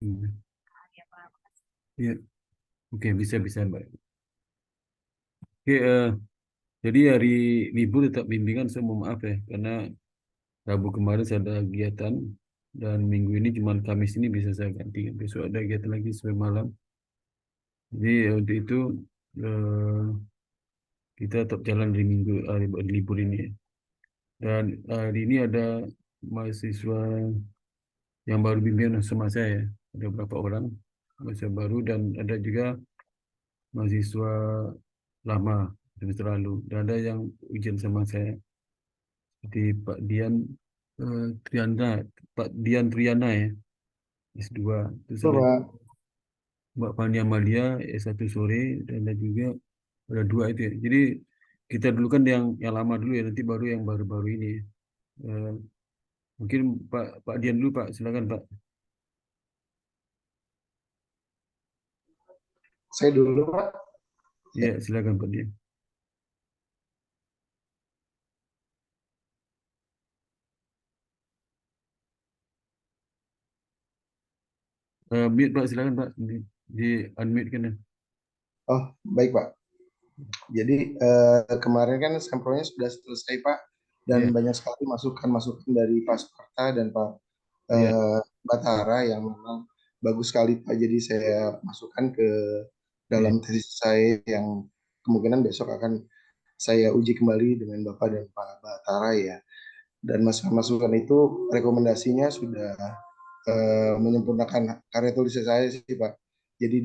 Hmm. Ya, oke, bisa Mbak. Oke, jadi hari libur tetap bimbingan, saya mohon maaf ya, karena Rabu kemarin saya ada kegiatan dan minggu ini cuma Kamis ini bisa saya ganti. Besok ada kegiatan lagi sampai malam. Jadi untuk itu eh, kita tetap jalan di minggu hari libur ini. Dan hari ini ada mahasiswa yang baru bimbingan sama saya. Ada beberapa orang mahasiswa baru dan ada juga mahasiswa lama semester lalu. Dan ada yang ujian sama saya seperti Pak Dian Triana, Pak Dian Triana ya, S2. Terus ada Pak. Mbak Fani Amalia S1 sore dan ada juga ada dua itu ya. Jadi kita dulu kan yang lama dulu ya, nanti baru yang baru-baru ini ya. Eh, Mungkin Pak Pak Dian dulu Pak, silakan Pak. Saya dulu, Pak. Ya, silakan Pak Dian. Mute Pak, silakan Pak. Di unmute kan ya. Oh, baik, Pak. Jadi kemarin kan sampelnya sudah selesai, Pak, dan Iya, banyak sekali masukan-masukan dari Pak Suparta dan Pak iya, Batara yang memang bagus sekali, Pak. Jadi saya masukkan ke iya, dalam tesis saya yang kemungkinan besok akan saya uji kembali dengan Bapak dan Pak Batara ya. Dan masukan-masukan itu rekomendasinya sudah menyempurnakan karya tulis saya sih Pak. Jadi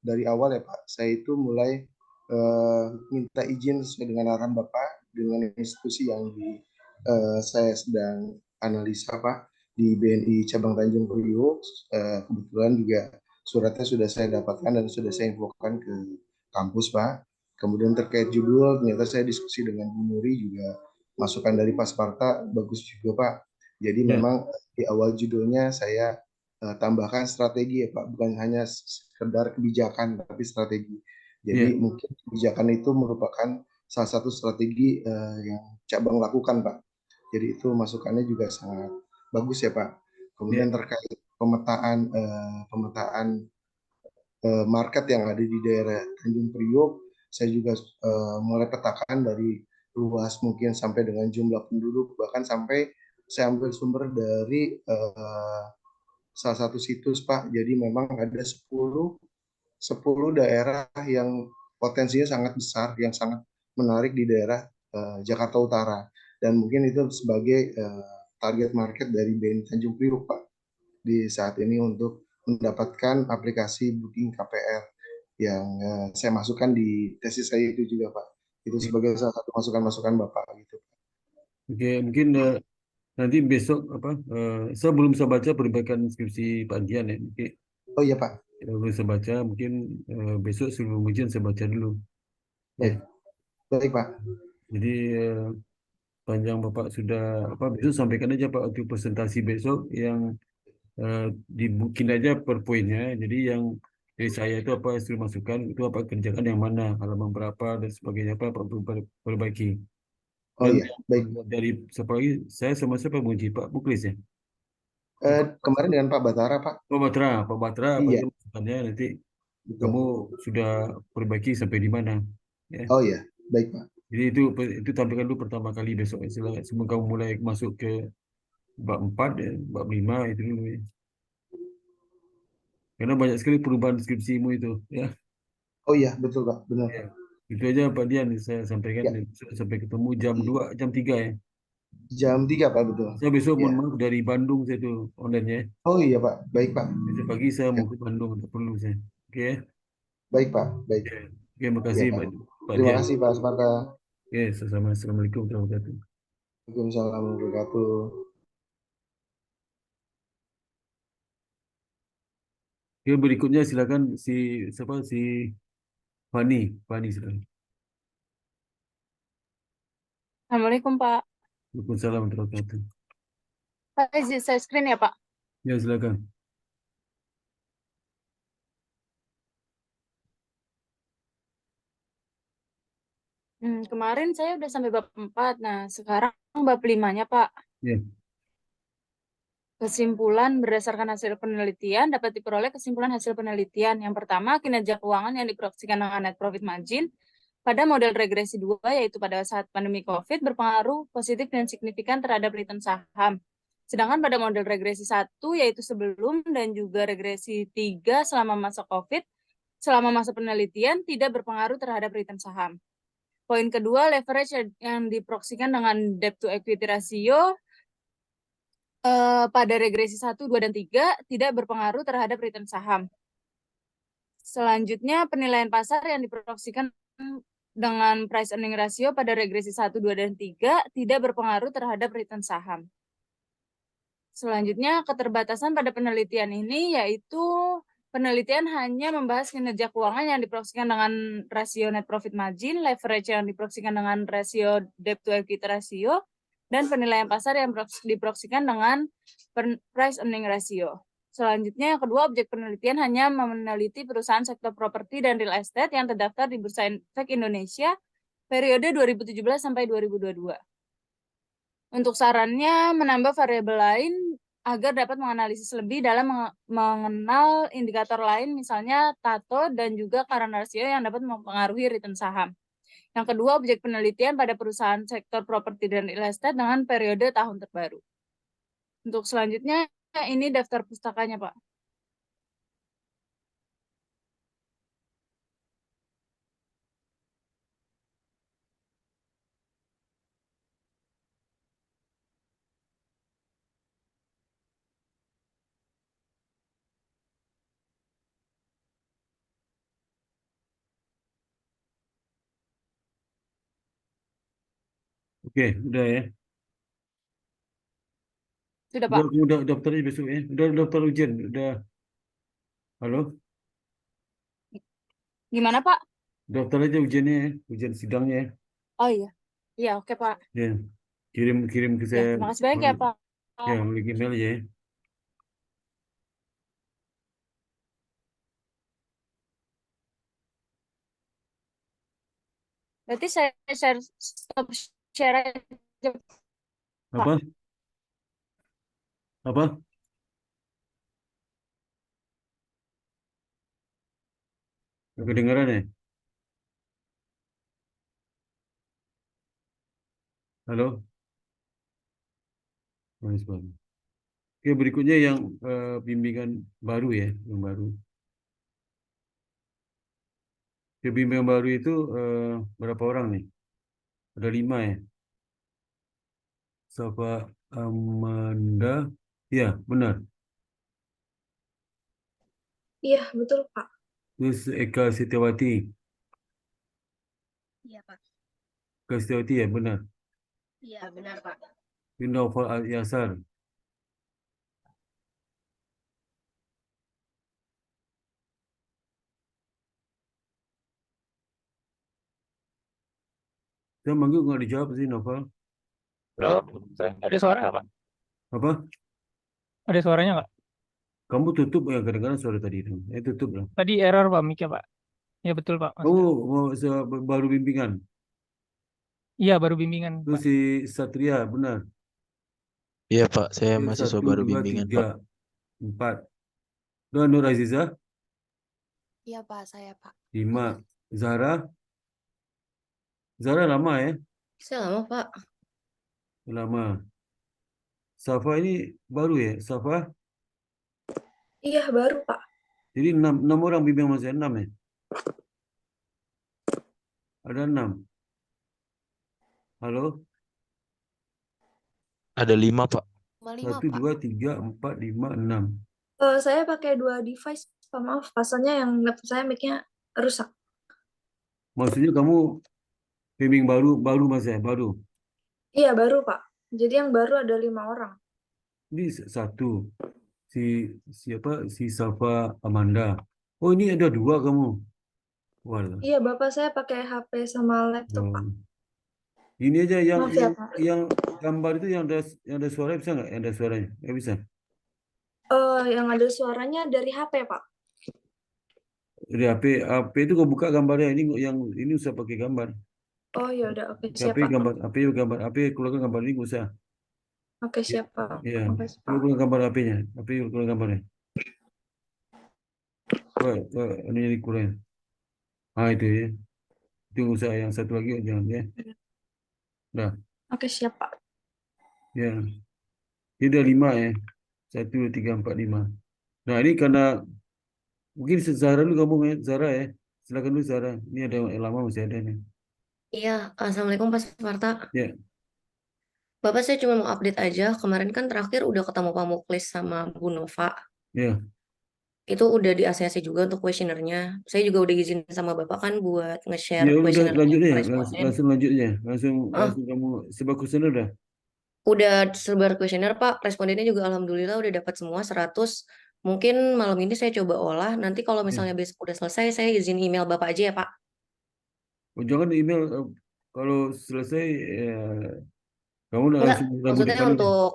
dari awal ya Pak, saya itu mulai minta izin sesuai dengan arahan Bapak dengan institusi yang saya sedang analisa Pak di BNI Cabang Tanjung Priok. Kebetulan juga suratnya sudah saya dapatkan dan sudah saya infokan ke kampus Pak. Kemudian terkait judul, ternyata saya diskusi dengan Bu Muri juga masukan dari Pak Sparta bagus juga Pak. Jadi iya, memang di awal judulnya saya tambahkan strategi ya Pak, bukan hanya sekedar kebijakan tapi strategi. iya, Jadi mungkin kebijakan itu merupakan salah satu strategi yang cabang lakukan Pak. Jadi itu masukannya juga sangat bagus ya Pak. iya, Kemudian terkait pemetaan market yang ada di daerah Tanjung Priok, saya juga mulai petakan dari luas mungkin sampai dengan jumlah penduduk, bahkan sampai saya ambil sumber dari salah satu situs Pak. Jadi memang ada 10 daerah yang potensinya sangat besar, yang sangat menarik di daerah Jakarta Utara. Dan mungkin itu sebagai target market dari BNI Tanjung Priok Pak di saat ini untuk mendapatkan aplikasi booking KPR yang saya masukkan di tesis saya itu juga Pak. Itu iya. sebagai salah satu masukan-masukan Bapak gitu. Oke, mungkin nanti besok apa? Saya belum bisa baca perbaikan skripsi Pak Dian ya. Mungkin Oh iya Pak, belum saya baca, mungkin besok sebelum ujian saya baca dulu. Ya, baik, baik Pak. jadi panjang Bapak sudah apa besok sampaikan aja Pak untuk presentasi besok yang eh, dibukin aja per poinnya. Jadi yang dari saya itu apa hasil masukan itu apa kerjakan yang mana halaman berapa dan sebagainya apa perlu perbaiki. Oh Dan iya, baik. dari siapa lagi saya sama siapa Muji Pak Muklis ya. Kemarin dengan Pak Batara Pak. Pak Batra apa Iya, aja masukannya nanti kamu betul. sudah perbaiki sampai di mana ya. Oh iya, baik Pak. Jadi itu tampilkan dulu pertama kali besok ya. Sebelum kamu mulai masuk ke bab 4 ya, bab 5 itu dulu ya. Karena banyak sekali perubahan deskripsimu itu ya. Oh iya, betul Pak, benar Ya. Pak. Itu aja Pak Dian saya sampaikan Ya, sampai ketemu jam 2 jam 3 ya. jam 3 Pak, betul. Saya besok mohon Ya. maaf dari Bandung saya tuh online ya. Oh iya Pak, baik Pak. Besok pagi saya Ya, mau ke Bandung, tak perlu saya. Oke ya. baik Pak, baik. Oke, oke Ya makasih Pak. Pak Terima Dian. kasih Pak Sparta. Oke, sama Assalamualaikum warahmatullahi wabarakatuh. Waalaikumsalam warahmatullahi wabarakatuh. Oke, berikutnya silakan si siapa si Fani, Fani silakan. Assalamualaikum Pak. Waalaikumsalam warahmatullahi wabarakatuh. Pak, izin saya screen ya Pak. Ya silakan. Kemarin saya udah sampai bab 4. Nah, sekarang bab 5-nya Pak. Ya, Kesimpulan berdasarkan hasil penelitian dapat diperoleh kesimpulan hasil penelitian. Yang pertama, kinerja keuangan yang diproyeksikan dengan net profit margin pada model regresi 2, yaitu pada saat pandemi COVID, berpengaruh positif dan signifikan terhadap return saham. Sedangkan pada model regresi 1, yaitu sebelum dan juga regresi 3 selama masa COVID, selama masa penelitian tidak berpengaruh terhadap return saham. Poin kedua, leverage yang diproyeksikan dengan debt to equity ratio pada regresi 1, 2, dan 3 tidak berpengaruh terhadap return saham. Selanjutnya, penilaian pasar yang diproyeksikan dengan price earning ratio pada regresi 1, 2, dan 3 tidak berpengaruh terhadap return saham. Selanjutnya, keterbatasan pada penelitian ini yaitu penelitian hanya membahas kinerja keuangan yang diproyeksikan dengan rasio net profit margin, leverage yang diproyeksikan dengan rasio debt to equity ratio, dan penilaian pasar yang diproyeksikan dengan price earning ratio. Selanjutnya, yang kedua, objek penelitian hanya meneliti perusahaan sektor properti dan real estate yang terdaftar di Bursa Efek Indonesia periode 2017 sampai 2022. Untuk sarannya, menambah variabel lain agar dapat menganalisis lebih dalam mengenal indikator lain, misalnya TATO dan juga current ratio yang dapat mempengaruhi return saham. Yang kedua, objek penelitian pada perusahaan sektor properti dan real estate dengan periode tahun terbaru. Untuk selanjutnya, ini daftar pustakanya, Pak. Oke, udah ya. Sudah, Pak. Udah daftar aja besok ya. Udah daftar ujian, udah. Halo, Gimana, Pak? daftar aja ujiannya ya, ujian sidangnya ya. Oh iya. Iya, oke, Pak. Ya, kirim ke Ya, saya. terima kasih banyak ya, Pak. Ya, melalui email ya. Berarti saya stop share aja, Pak. Apa? Apa? Nggak kedengeran ya? Halo? Bagus, bagus. Oke, berikutnya yang bimbingan baru ya, yang baru. Oke, bimbingan baru itu berapa orang nih? Ada 5 ya. Safa Amanda, ya benar. Iya, betul, Pak. Terus Eka Setiawati, Iya, Pak. Eka Setiawati ya benar. Iya, benar, Pak. Naufal Al-Yasar, saya manggil nggak dijawab sih Naufal. Halo, ada suara nggak, Pak? Apa? Ada suaranya nggak? Kamu tutup ya kadang-kadang suara tadi itu. Tutup lah. Tadi error, Pak, mic-nya, Pak. Ya, betul, Pak. Kamu mau baru bimbingan. Iya, baru bimbingan, Itu Pak. si Satria benar. Iya Pak, saya Oke, mahasiswa 1, baru 2, bimbingan 3, Pak. 4. Dan Nur Aziza, Iya, Pak, saya, Pak. 5. Zara, Zara lama ya, Saya lama, Pak. lama. Safa ini baru ya, Safa. Iya, baru, Pak. Jadi 6 orang bimbingan masih 6 ya. Ada 6. Halo, Ada 5 Pak. 1, 2, 3, 4, 5, 6. Saya pakai 2 device, Pak. Maaf, pasalnya yang laptop saya mic-nya rusak. Maksudnya kamu bimbing baru mas ya, baru. Iya, baru, Pak. Jadi yang baru ada 5 orang. Ini satu, si siapa? Si Safa Amanda. Oh ini ada 2 kamu. Walah. Iya, Bapak saya pakai HP sama laptop, Pak. Oh. Ini aja Maaf ya, Pak. yang gambar itu yang ada suara bisa nggak? Yang ada suaranya? Nggak bisa. Yang ada suaranya dari HP, Pak. Dari HP itu kau buka gambarnya. Ini usah pakai gambar. Oh, ya udah, oke, siap, Pak. HP keluarkan gambar ini nggak usah. Oke, siap, Pak. Ya, Makasih, coba Pak. keluar gambar HP-nya. HP keluar gambarnya. Coba ini dikurangi. Ah itu ya. Itu usaha yang satu lagi jangan ya. Dah, Oke, siap, Pak. ya. Ini udah 5 ya. 1, 2, 3, 4, 5. Nah ini karena mungkin Zara dulu kamu ya, Zara ya. Silakan dulu Zara. Ini ada yang lama masih ada nih. Iya, Assalamualaikum Pak Sparta. Ya, Bapak saya cuma mau update aja. Kemarin kan terakhir udah ketemu Pak Muklis sama Bu Nova. ya. Itu udah di ACC juga untuk kuesionernya. Saya juga udah izin sama Bapak kan buat nge-share Ya udah kuesionernya lanjut ke deh, responden. langsung lanjut aja. Langsung Ah, kamu sebagus sana udah. udah sebar kuesioner Pak. Respondennya juga alhamdulillah udah dapat semua 100. Mungkin malam ini saya coba olah. Nanti kalau Ya. misalnya besok udah selesai, saya izin email Bapak aja ya Pak. Oh, jangan email kalau selesai kamu udah Enggak, langsung Rabu maksudnya depan aja. untuk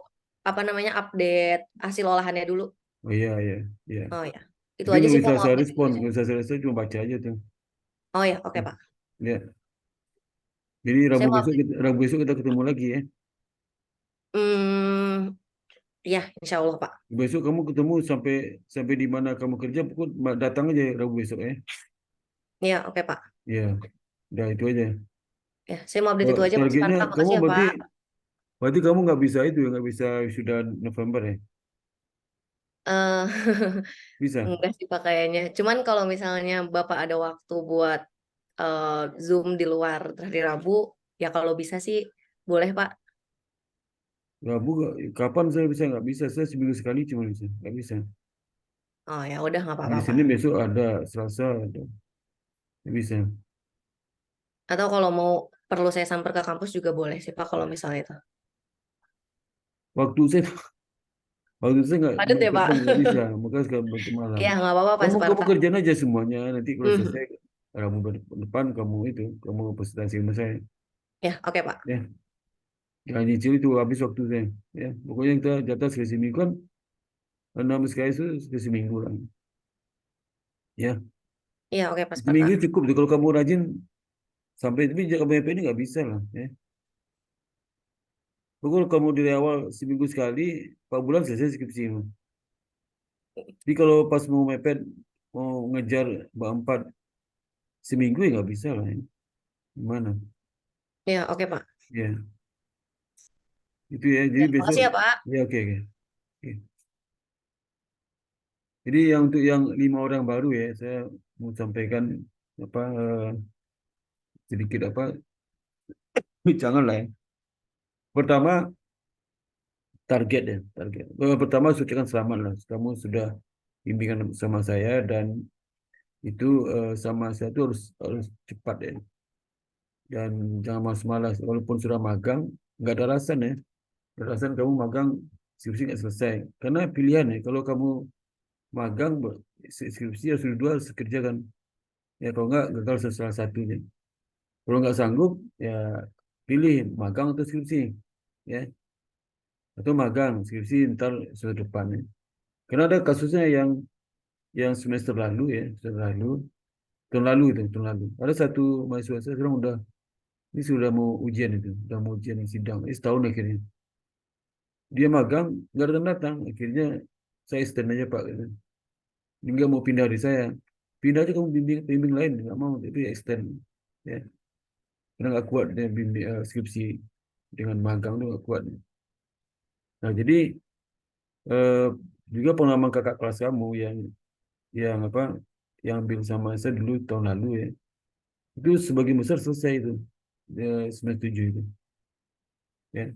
apa namanya update hasil olahannya dulu. Oh iya iya iya. Oh ya, itu Itu aja nggak sih bisa Pak mau saya update respon, aja. nggak bisa saya respon, cuma baca aja tuh. Oh ya, oke Pak. Ya. Jadi Saya mau update. Rabu besok kita ketemu lagi ya. Hmm, ya, insya Allah Pak. Besok kamu ketemu sampai sampai di mana kamu kerja, pokok datang aja Rabu besok ya. Ya, oke Pak. Ya, udah itu aja. Ya, saya mau update itu aja Pak Targetnya Sparta. kamu Makasih ya berarti Pak. berarti kamu nggak bisa itu ya, nggak bisa sudah November ya? Eh, Bisa. enggak sih Pak kayaknya. Cuman kalau misalnya Bapak ada waktu buat Zoom di luar hari Rabu, ya kalau bisa sih boleh Pak. Rabu kapan saya bisa nggak bisa? Saya seminggu sekali cuma bisa, nggak bisa. Oh ya udah nggak Hari apa-apa Pak. Senin besok ada, Selasa ada, nggak bisa. Atau kalau mau perlu saya samper ke kampus juga boleh sih Pak kalau misalnya itu. Waktu saya waktu saya Padat ya Pak. nggak bisa, makanya sekarang bentuk malam. Ya nggak apa-apa Pak Kamu Sparta. kerjain aja semuanya. Nanti kalau Mhm. selesai Rabu depan kamu presentasi sama saya. Ya oke Pak. Ya, jangan nyicil itu habis waktu saya. Ya, pokoknya kita jatah sekali seminggu kan 6 sekali itu sekali seminggu lah. Ya, Iya oke Pak Sparta. seminggu cukup tuh kalau kamu rajin sampai tapi jaga BP ini nggak bisa lah. Ya, pokoknya kamu dari awal seminggu sekali, 4 bulan selesai skripsi. Jadi kalau pas mau mepet mau ngejar bab 4 seminggu ya nggak bisa lah. Ya. Gimana? Ya oke Pak. Ya, itu ya. Jadi Ya besok makasih ya Pak. ya oke oke. Oke. Jadi yang untuk yang 5 orang baru ya, saya mau sampaikan apa sedikit apa jangan lah ya. Pertama target ya, target. Pertama ucapkan selamat lah. Kamu sudah bimbingan sama saya dan itu sama saya itu harus cepat ya. Dan jangan malas-malas. Walaupun sudah magang, nggak ada alasan ya. Nggak ada alasan kamu magang skripsi nggak selesai. Karena pilihan ya. Kalau kamu magang skripsi harus dua harus kerjakan. Ya kalau nggak gagal salah satunya. Kalau nggak sanggup, ya pilih magang atau skripsi, ya atau magang skripsi ntar semester depan. Ya. Karena ada kasusnya yang semester lalu ya, semester lalu, tahun lalu. Ada satu mahasiswa saya sekarang ini sudah mau ujian itu, sudah mau ujian sidang, setahun akhirnya. Dia magang nggak datang datang, akhirnya saya extend aja Pak. Gitu. Dia nggak mau pindah dari saya, pindah aja kamu bimbing lain, nggak mau, tapi extend, ya. Karena nggak kuat dia bimbing skripsi dengan magang itu nggak kuat. Nah, jadi eh, juga pengalaman kakak kelas kamu yang apa yang ambil sama saya dulu tahun lalu ya. Itu sebagian besar selesai itu semester 7 itu. Ya.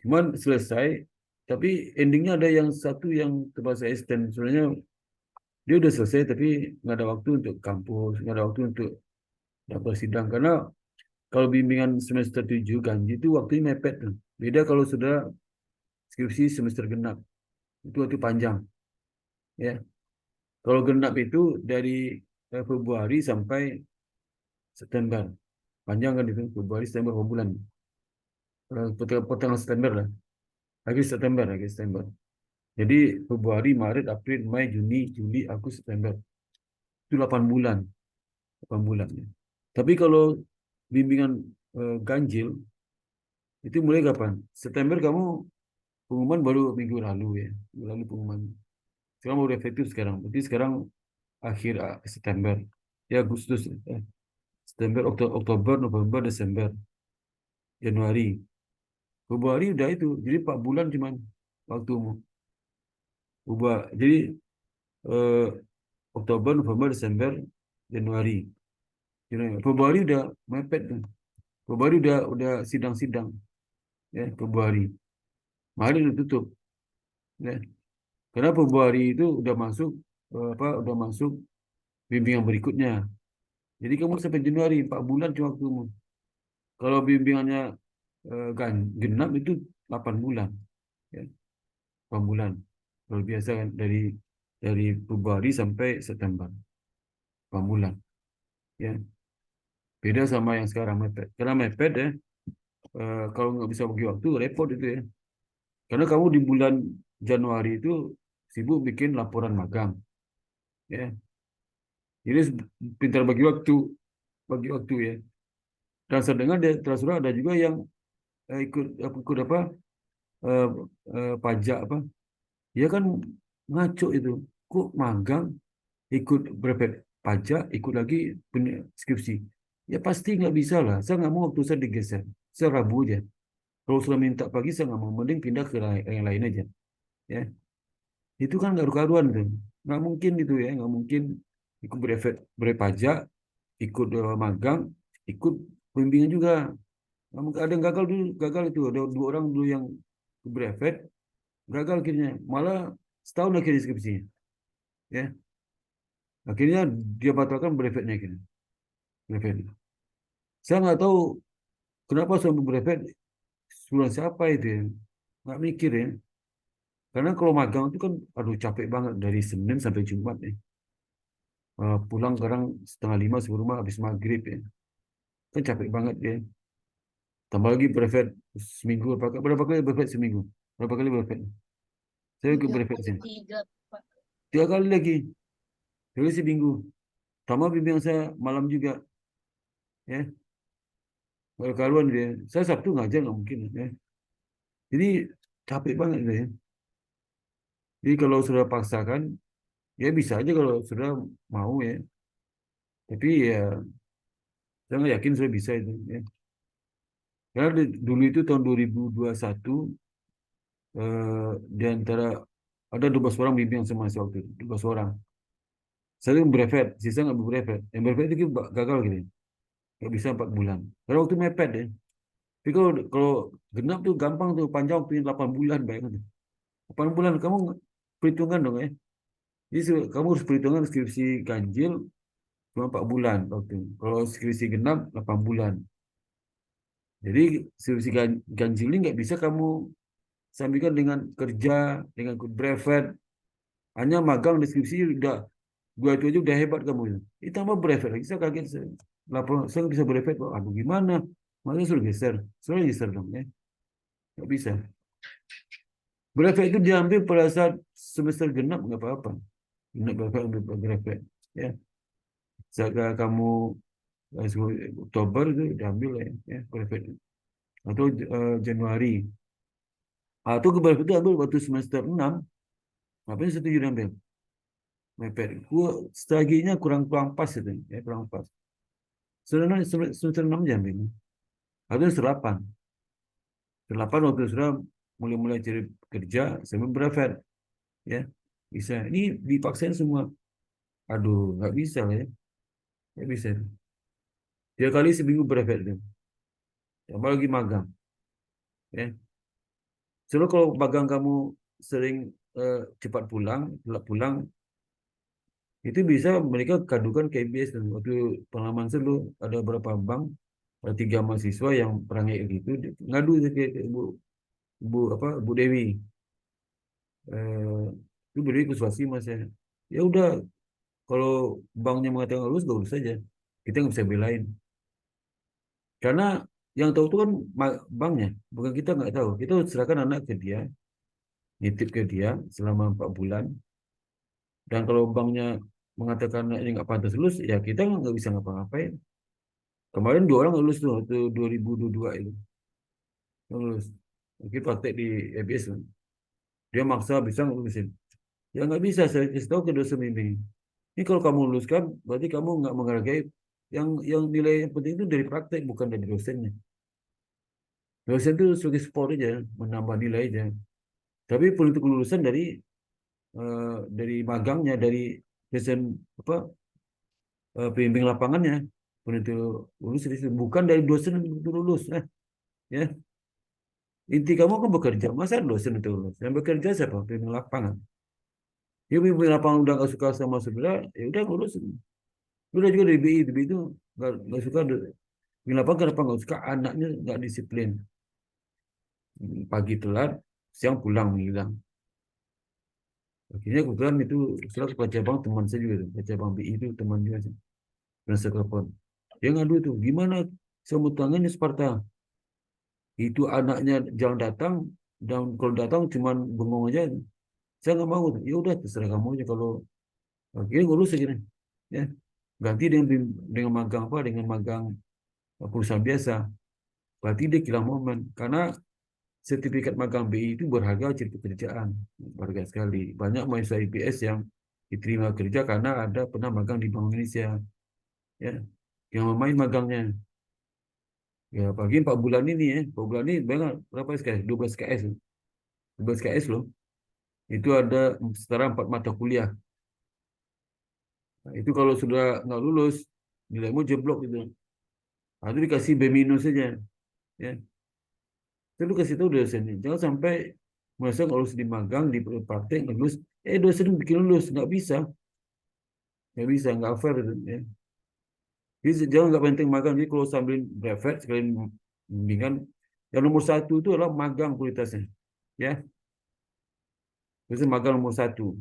Cuman selesai tapi endingnya ada yang satu yang terpaksa extend. Sebenarnya dia udah selesai tapi nggak ada waktu untuk kampus, nggak ada waktu untuk daftar sidang karena kalau bimbingan semester 7 ganji itu waktunya mepet tuh. Beda kalau sudah skripsi semester genap. Itu waktu panjang. Ya. Kalau genap itu dari Februari sampai September. Panjang kan itu, Februari, September, berapa bulan. Pertengahan September lah. Lagi September. Jadi Februari, Maret, April, Mei, Juni, Juli, Agustus, September. Itu 8 bulan. 8 bulan. Ya. Tapi kalau bimbingan ganjil, Itu mulai kapan? September kamu pengumuman baru minggu lalu ya. Minggu lalu pengumuman. Sekarang baru efektif sekarang. Berarti sekarang akhir September. Ya Agustus. September, Oktober, November, Desember, Januari. Februari udah itu. Jadi 4 bulan cuman waktumu. Ubah. Jadi eh, Oktober, November, Desember, Januari. Februari udah mepet tuh. Februari udah sidang-sidang ya Februari. Maret udah tutup ya. Karena Februari itu udah masuk udah masuk bimbingan berikutnya. Jadi kamu sampai Januari 4 bulan cuma waktumu. Kalau bimbingannya genap itu 8 bulan ya. 8 bulan. Luar biasa kan dari Februari sampai September. 8 bulan ya. Beda sama yang sekarang mepet. Karena mepet ya kalau nggak bisa bagi waktu repot itu ya. Karena kamu di bulan Januari itu sibuk bikin laporan magang ya. Jadi pintar bagi waktu ya. Dan saya dengar terus ada juga yang ikut apa eh, pajak apa. Ya kan ngaco itu. Kok magang ikut berapa pajak, ikut lagi skripsi. Ya pasti nggak bisa lah. Saya nggak mau waktu saya digeser. Saya rabu aja. Kalau sudah minta pagi saya nggak mau. Mending pindah ke yang lain aja. Ya, itu kan nggak karuan tuh. Nggak mungkin itu ya. Nggak mungkin ikut berpajak, ikut magang, ikut pembimbingan juga. Nggak mungkin. Ada yang gagal itu. Ada 2 orang dulu yang berefek, gagal akhirnya. Malah setahun akhirnya skripsinya. Ya, akhirnya dia batalkan berefeknya akhirnya. Berefek. Saya nggak tahu kenapa sampai berefek suruh siapa itu ya. Nggak mikir ya. Karena kalau magang itu kan, aduh capek banget dari Senin sampai Jumat ya. Pulang kadang 4:30 sebelum rumah habis maghrib ya. Kan capek banget ya. Tambah lagi brevet seminggu. Berapa kali brevet seminggu? Berapa kali brevet? Saya ikut brevet sini. 3 kali lagi. 3 kali seminggu. Tambah bimbingan saya malam juga. Ya. Kalau karuan dia. Saya Sabtu ngajar nggak mungkin. Ya. Jadi capek banget ya. Jadi kalau sudah paksakan, ya bisa aja kalau sudah mau ya. Tapi ya saya nggak yakin saya bisa itu. Ya. Karena dulu itu tahun 2021 di antara ada 12 orang bimbing sama saya waktu itu. 12 orang. Saya itu brevet, sisa nggak brevet. Yang brevet itu gagal gitu. Nggak bisa 4 bulan. Karena waktu mepet ya. Tapi kalau genap tuh gampang tuh, panjang waktunya 8 bulan bayangin. 8 bulan kamu perhitungan dong ya. Jadi kamu harus perhitungan skripsi ganjil cuma 4 bulan waktu. Kalau skripsi genap 8 bulan. Jadi skripsi ganjil ini nggak bisa kamu sambungkan dengan kerja, dengan brevet. Hanya magang deskripsi udah 2 itu aja udah hebat kamu. Ditambah brevet lagi. Saya kaget. Saya bisa brevet. Aduh gimana? Makanya suruh geser. Suruh geser dong ya. Nggak bisa. Brevet itu diambil pada saat semester genap nggak apa-apa. Genap brevet ambil brevet. Ya. Saat kamu Oktober itu diambil ya brevet. Atau Januari. Atau brevet itu ambil waktu semester 6. Ngapain setuju diambil? Mepet. Gua strateginya kurang pas itu, ya kurang pas. Semester 6 jam ini. Harusnya semester 8. Semester 8 waktu sudah mulai cari kerja, saya brevet. Ya, bisa. Ini dipaksain semua. Aduh, nggak bisa lah ya. Nggak bisa. 3 kali seminggu brevet itu. Tambah lagi magang. Ya. Soalnya kalau magang kamu sering cepat telat pulang, itu bisa mereka kadukan KBS. Waktu pengalaman saya dulu ada beberapa bank, ada 3 mahasiswa yang pernah kayak gitu, ngadu ke Bu Dewi. Eh, itu Bu Dewi persuasi mas ya. Ya udah, kalau banknya mengatakan lulus, gak lulus saja. Kita nggak bisa belain. Karena yang tahu itu kan banknya, bukan kita nggak tahu. Kita serahkan anak ke dia, nitip ke dia selama 4 bulan. Dan kalau banknya mengatakan ini nggak pantas lulus, ya kita nggak bisa ngapa-ngapain. Kemarin 2 orang lulus tuh waktu 2022 itu. lulus. Oke, praktek di EBS. Dia maksa bisa nggak lulusin. Ya nggak bisa, saya kasih tahu ke dosen bimbing. Ini kalau kamu luluskan, berarti kamu nggak menghargai yang nilai yang penting itu dari praktek, bukan dari dosennya. Dosen itu sebagai support aja, menambah nilai aja. Tapi politik kelulusan dari magangnya, dari dosen apa pembimbing lapangannya, penentu lulus itu bukan dari dosen itu lulus. Ya, inti kamu kan bekerja, masa dosen itu lulus? Yang bekerja siapa? Pembimbing lapangan. Ya pembimbing lapangan udah nggak suka sama saudara, ya udah lulus. Udah juga dari BI, BI itu nggak suka. Pembimbing lapangan kenapa nggak suka? Anaknya nggak disiplin. Pagi telat, siang pulang hilang. Akhirnya kebetulan itu setelah ke Pacabang teman saya juga tuh. Pacabang BI itu teman juga sih. Pernah saya telepon. Dia ngadu tuh, gimana saya mau tangannya Sparta? Itu anaknya jangan datang, dan kalau datang cuman bengong aja. Saya nggak mau. Ya udah terserah kamu aja kalau akhirnya gue lulus aja. Ya, ganti dengan magang apa? Dengan magang perusahaan biasa. Berarti dia kira momen karena sertifikat magang BI itu berharga ciri pekerjaan, berharga sekali. Banyak mahasiswa IPS yang diterima kerja karena ada pernah magang di Bank Indonesia, ya, yang main magangnya. Ya, pagi 4 bulan ini ya, 4 bulan ini banyak berapa SKS? 12 KS, 12 KS loh. Itu ada setara 4 mata kuliah. Nah, itu kalau sudah nggak lulus, nilaimu jeblok gitu. Nah, itu dikasih B minus saja, ya. Itu kasih tahu dosennya, jangan sampai masa nggak lulus di magang, di praktek nggak lulus, dosen bikin lulus, nggak bisa, nggak fair itu, ya. Jadi jangan nggak penting magang. Jadi kalau sambil brevet sekalian bimbingan, yang nomor satu itu adalah magang kualitasnya, ya. Itu magang nomor satu.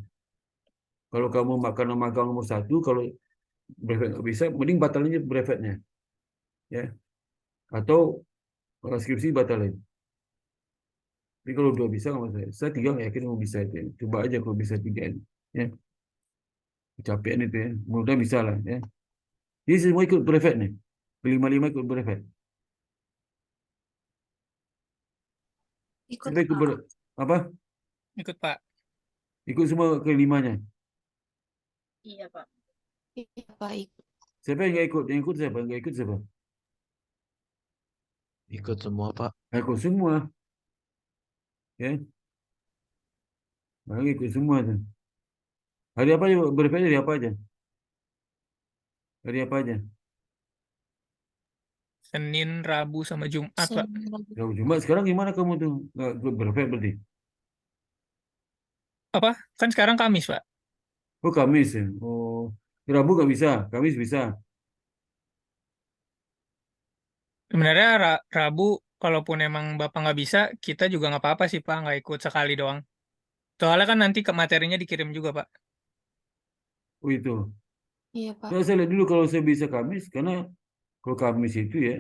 Kalau kamu karena magang nomor satu, kalau brevet nggak bisa, mending batalin aja brevetnya, ya. Atau skripsi batalin. Tapi kalau dua bisa nggak masalah. Saya tiga nggak yakin mau bisa itu, ya. Coba aja kalau bisa tiga, ya. Kecapean itu ya. Mudah bisa lah, ya. Jadi semua ikut brevet nih. Lima-lima ikut brevet. Ikut, Siapa ikut Pak. apa? Ikut Pak. Ikut semua kelimanya. Iya, Pak. Iya, Pak. Ikut. Siapa yang nggak ikut? Yang ikut siapa? Nggak ikut siapa? Ikut semua, Pak. Nggak ikut semua, ya. Nggak ikut semua tuh. Hari apa aja? Brevet hari apa aja? Hari apa aja? Senin, Rabu, sama Jumat, Pak. Kalau Jumat sekarang gimana kamu tuh? Nggak ikut brevet berarti? Apa? Kan sekarang Kamis, Pak. Oh Kamis ya? Oh, Rabu nggak bisa, Kamis bisa. Sebenarnya Rabu, kalaupun emang Bapak nggak bisa, kita juga nggak apa-apa sih, Pak. Nggak ikut sekali doang. Soalnya kan nanti ke materinya dikirim juga, Pak. Oh itu. Iya, Pak. Nah, saya lihat dulu kalau saya bisa Kamis, karena kalau Kamis itu ya,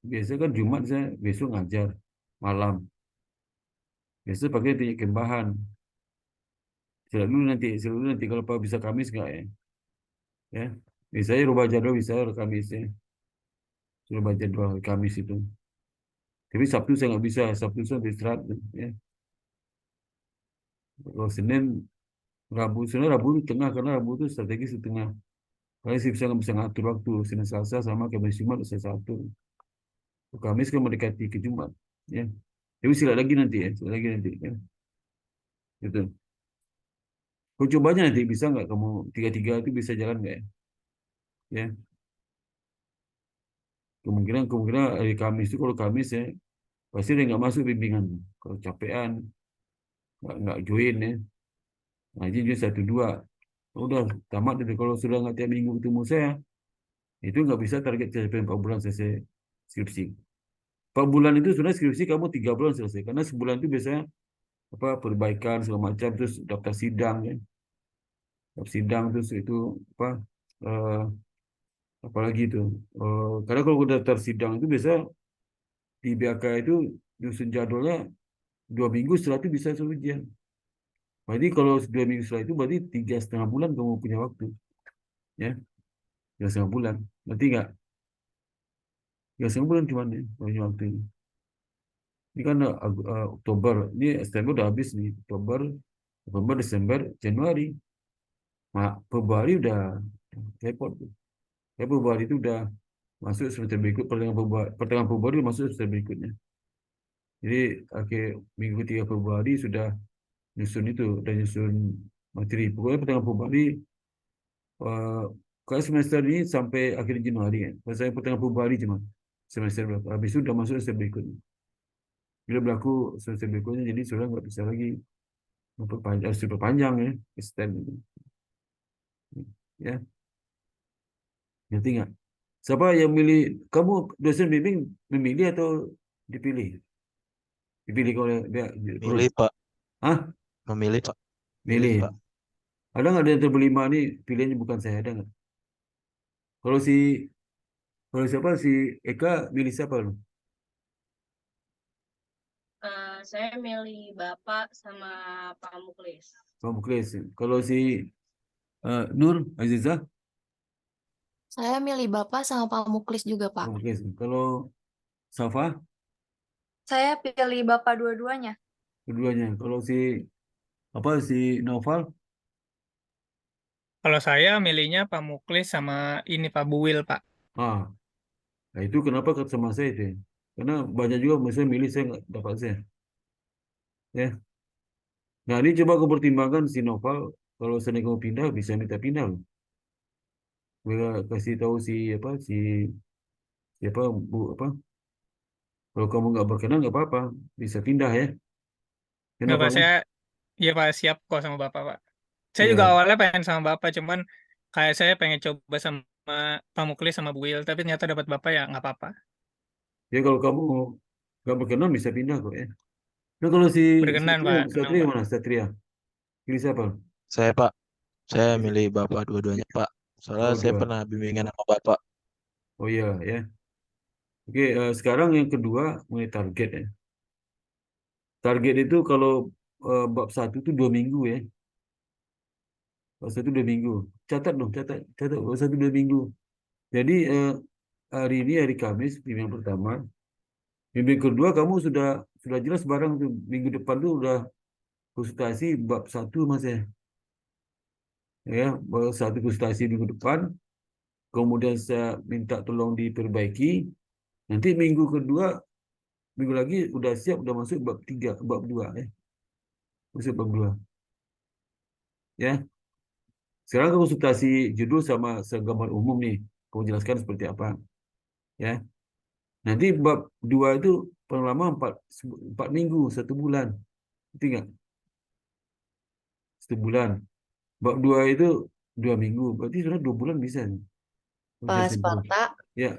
biasa kan Jumat saya besok ngajar malam. Biasa pakai tunjukin bahan. Saya dulu nanti kalau Pak bisa Kamis nggak ya? Ya, biasanya rubah jadwal bisa Kamis ya. Rubah jadwal hari Kamis itu. Tapi Sabtu saya nggak bisa. Sabtu saya istirahat. Ya. Kalau Senin, Rabu, sebenarnya Rabu itu tengah karena Rabu itu strategis di tengah. Kalian sih bisa nggak bisa ngatur waktu Senin Selasa sama Kamis Jumat saya satu. Kamis kan mendekati ke Jumat. Ya. Tapi silat lagi nanti ya, silat lagi nanti. Ya. Gitu. Kau coba aja nanti bisa nggak kamu tiga-tiga itu bisa jalan nggak ya? Ya. Kemungkinan hari Kamis itu kalau Kamis ya pasti dia nggak masuk bimbingan. Kalau capean nggak join ya. Nah, jadi dia satu dua. Udah tamat itu kalau sudah nggak tiap minggu ketemu saya itu nggak bisa target sampai 4 bulan selesai skripsi. 4 bulan itu sebenarnya skripsi kamu 3 bulan selesai karena sebulan itu biasanya apa perbaikan segala macam terus daftar sidang ya. Daftar sidang terus itu apa eh, apalagi itu karena kalau udah daftar sidang itu biasa di BAK itu nyusun jadwalnya 2 minggu setelah itu bisa selesai ujian. Berarti kalau 2 minggu setelah itu berarti 3,5 bulan kamu punya waktu ya 3,5 bulan berarti nggak 3,5 bulan cuman ya punya waktu ini. Ini kan Oktober, ini September udah habis nih. Oktober, November, Desember, Januari. Nah, Februari udah repot. Februari itu udah masuk semester berikut, pertengahan Februari masuk semester berikutnya. Jadi akhir minggu 3 Februari sudah nyusun itu, udah nyusun materi. Pokoknya pertengahan Februari, uh, kalau semester ini sampai akhir Januari kan. Kalau saya pertengahan Februari cuma semester berapa. Habis itu udah masuk semester berikutnya. Bila berlaku semester berikutnya, jadi sudah nggak bisa lagi memperpanjang, harus diperpanjang ya, extend itu. Ya, ngerti nggak? Siapa yang milih? Kamu dosen bimbing memilih atau dipilih? Dipilih oleh dia guru. Milih, Pak. Hah? Memilih, Pak. Milih. Milih, Pak. Ada nggak di antara berlima nih pilihannya bukan saya, ada nggak? Kalau si kalau siapa si Eka milih siapa lu? Saya milih Bapak sama Pak Muklis. Pak Muklis. Kalau si Nur Aziza, Saya milih Bapak sama Pak Muklis juga, Pak Pak. Muklis. Kalau Safa, Saya pilih Bapak dua-duanya. keduanya. Kalau si apa si Noval, Kalau saya milihnya Pak Muklis sama ini Pak Buwil, Pak. ah, nah itu kenapa sama saya itu? Ya? Karena banyak juga misalnya milih saya nggak dapat saya. Ya. Nah ini coba aku pertimbangkan si Noval. Kalau saya kamu pindah bisa minta pindah loh. Bila kasih tahu si apa si siapa bu apa. Kalau kamu nggak berkenan nggak apa-apa, bisa pindah ya. Ya Nggak, Pak, Noval ya. saya ya Pak siap kok sama Bapak, Pak. Saya juga Ya. awalnya pengen sama Bapak, cuman kayak saya pengen coba sama Pak Muklis sama Bu Wil, tapi ternyata dapat Bapak ya nggak apa-apa. Ya kalau kamu nggak berkenan bisa pindah kok ya. Nah kalau si Berkenan, Satria, Pak. Tenang, Satria Pak. mana Satria? Pilih siapa? Saya, Pak. Saya Pilih milih Bapak dua-duanya, Pak. Soalnya oh saya dua. pernah bimbingan sama Bapak. Oh iya ya. Oke, sekarang yang kedua mengenai target ya. Target itu kalau bab satu itu 2 minggu ya. Bab satu 2 minggu. Catat dong, catat, catat. Bab satu 2 minggu. Jadi hari ini hari Kamis, bimbingan pertama. Bimbingan kedua kamu sudah jelas barang tuh. Minggu depan tuh udah konsultasi bab satu mas ya. Ya, bab satu konsultasi minggu depan. Kemudian saya minta tolong diperbaiki. Nanti minggu kedua, minggu lagi udah siap, udah masuk bab 3, bab 2 ya. Masuk bab 2. Ya. Sekarang konsultasi judul sama segambar umum nih. Kau jelaskan seperti apa. Ya. Nanti bab 2 itu paling lama 4 minggu, 1 bulan. Ngerti nggak? 1 bulan. Bab 2 itu 2 minggu. Berarti sudah 2 bulan bisa nih. Pak Konsultasi judul. Sparta, Ya.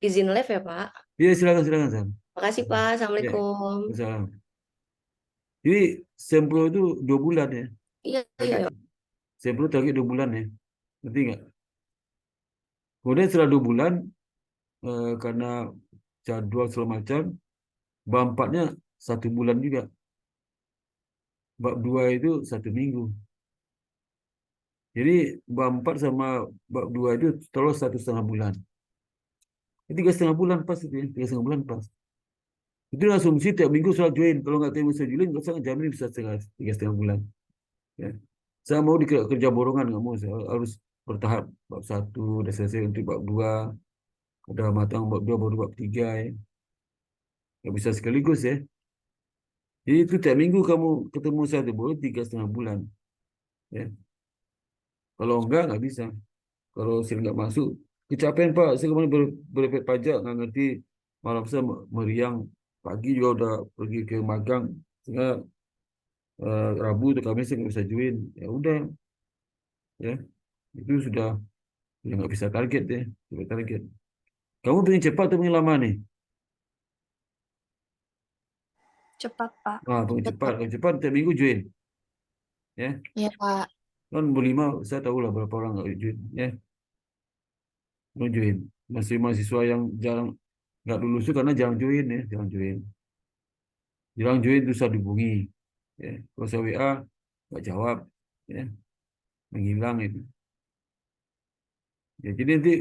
izin live ya, Pak. Ya, silakan, silakan, San. Makasih, Pak. Ya. Assalamualaikum. Salam. Jadi sempro itu 2 bulan ya. Iya, iya, iya. Sempro target 2 bulan ya. Ngerti nggak? Kemudian setelah 2 bulan, karena jadwal segala macam, bab 4-nya 1 bulan juga. Bab 2 itu 1 minggu. Jadi bab 4 sama bab 2 itu terus 1,5 bulan. 3,5 bulan pas itu ya. 3,5 bulan pas. Itu asumsi tiap minggu soal join. Kalau nggak tiap minggu saya join, nggak sangat jamin bisa 3,5 bulan. Ya. Saya mau kerja borongan, nggak mau. Saya harus bertahap. Bab 1 udah selesai untuk bab 2. Udah matang bab 2 baru bab 3 ya. Nggak bisa sekaligus ya. Jadi itu tiap minggu kamu ketemu saya itu boleh 3,5 bulan. Ya. Kalau nggak bisa. Kalau saya nggak masuk, kecapean Pak. Saya kemarin berepet pajak, nggak ngerti. Malam saya meriang. Pagi juga udah pergi ke magang. Sehingga Rabu atau Kamis saya nggak bisa join. Ya udah, ya itu sudah ya nggak bisa target deh. Tidak target. Kamu pengen cepat atau pengen lama nih? Cepat, Pak. Pengen Cepet, cepat. Pak. Kalau cepat tiap minggu join. Ya, Iya, Pak. kan berlima saya tahu lah berapa orang nggak join. Ya, mau join. Masih mahasiswa yang jarang nggak lulus itu karena jarang join ya, jarang join. Jarang join itu susah dihubungi. Ya, kalau saya WA nggak jawab, ya, menghilang itu. Ya, jadi nanti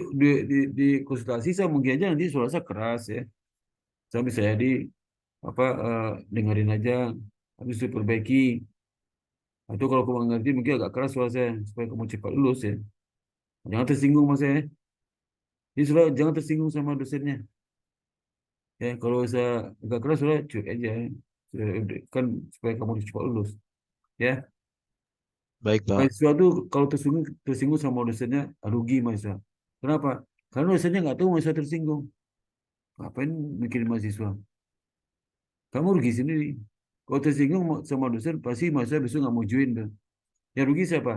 di konsultasi saya mungkin aja nanti suara saya keras ya. Saya bisa jadi dengerin aja, habis itu perbaiki. Atau kalau kamu nggak ngerti mungkin agak keras suara saya supaya kamu cepat lulus ya. Jangan tersinggung mas ya. Jadi sudah jangan tersinggung sama dosennya. Ya kalau saya agak keras sudah cuek aja. Kan supaya kamu cepat lulus. Ya. Baik, Pak. Mahasiswa tuh kalau tersinggung sama dosennya rugi mahasiswa. Kenapa? Karena dosennya nggak tahu mahasiswa tersinggung. Ngapain mikirin mahasiswa? Kamu rugi sendiri. Kalau tersinggung sama dosen, pasti mahasiswa besok nggak mau join tuh. Yang rugi siapa?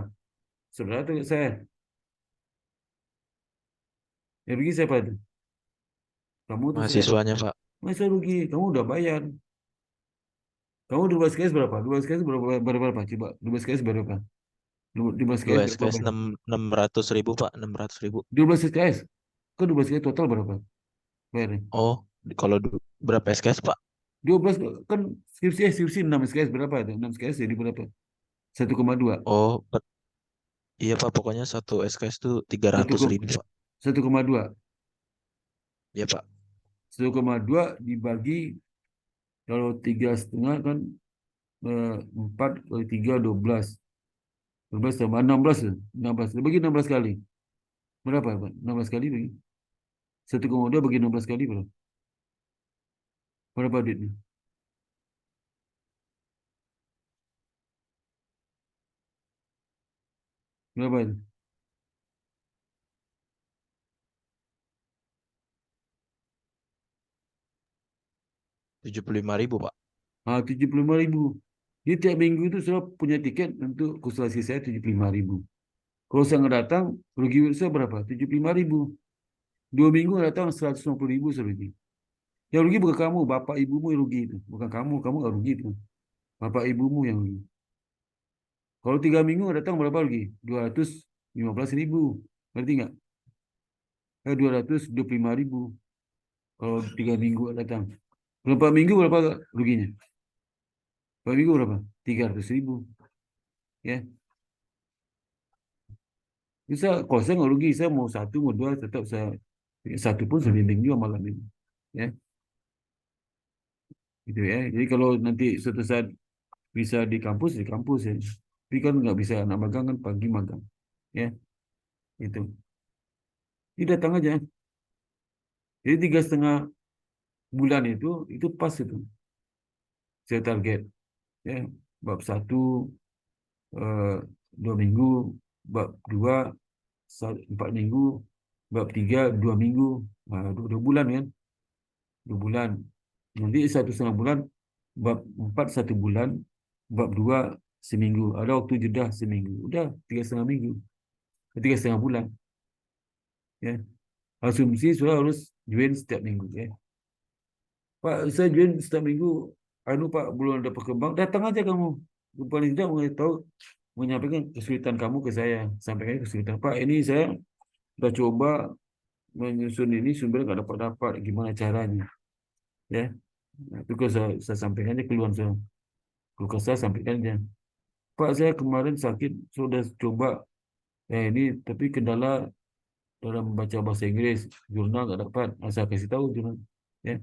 Saudara atau saya? Yang rugi siapa itu? Kamu atau saya? Mahasiswanya, Pak. Mahasiswa rugi. Kamu udah bayar. Kamu 12 KS berapa? 12 KS berapa? Coba 12 KS berapa? 12 Dua KS berapa SKS bayar? 600.000, Pak. 600.000. 12 KS. Kan 12 KS total berapa bayarnya? Oh, kalau berapa SKS, Pak? 12 kan skripsi 6 SKS berapa itu? 6 SKS jadi berapa? 1,2. Oh, iya, Pak. Pokoknya satu SKS itu 300.000, Pak. 1,2. Iya, Pak. 1,2 dibagi kalau 3,5 kan 4 kali 3 12. 12 tambah 16 ya? 16. Bagi 16 kali. Berapa Pak? 16 kali bagi. 1,2 bagi 16 kali berapa? Berapa duitnya? Berapa itu? Rp75.000, Pak. 75.000. Jadi tiap minggu itu saya punya tiket untuk konsultasi saya 75.000. Kalau saya nggak datang, rugi saya berapa? 75.000. 2 minggu nggak datang 150.000 saya rugi. Yang rugi bukan kamu, bapak ibumu yang rugi itu. Bukan kamu nggak rugi itu. Bapak ibumu yang rugi. Kalau 3 minggu nggak datang berapa rugi? 215.000. Berarti nggak? 225.000. Kalau 3 minggu nggak datang. Kalau 4 minggu berapa ruginya? 4 minggu berapa? 300.000. Ya. Bisa, kalau saya nggak rugi, saya mau 1, mau 2, tetap saya 1 pun saya bimbing juga malam ini. Ya, gitu ya. Jadi kalau nanti suatu saat bisa di kampus ya. Tapi kan nggak bisa anak magang kan pagi magang. Ya, itu. Jadi datang aja. Jadi 3,5 bulan itu pas itu. Saya target. Ya, bab 1 eh, 2 minggu, bab 2 4 minggu, bab 3 2 minggu, nah, 2 bulan kan, 2 bulan. Nanti 1,5 bulan, bab 4 1 bulan, bab 2 seminggu. Ada waktu jeda seminggu. Udah 3,5 minggu, 3,5 bulan. Ya, asumsi saya harus join setiap minggu. Ya, Pak, saya join setiap minggu. Anu Pak, belum ada perkembang. Datang aja kamu. Paling tidak tahu menyampaikan kesulitan kamu ke saya. Sampaikan kesulitan. Pak, ini saya udah coba menyusun ini sumber nggak dapat gimana caranya ya. Nah, itu kalau saya sampaikan aja keluhan saya, kalau saya sampaikan aja, Pak saya kemarin sakit sudah coba ini tapi kendala dalam membaca bahasa Inggris, jurnal nggak dapat. Nah, saya kasih tahu jurnal ya,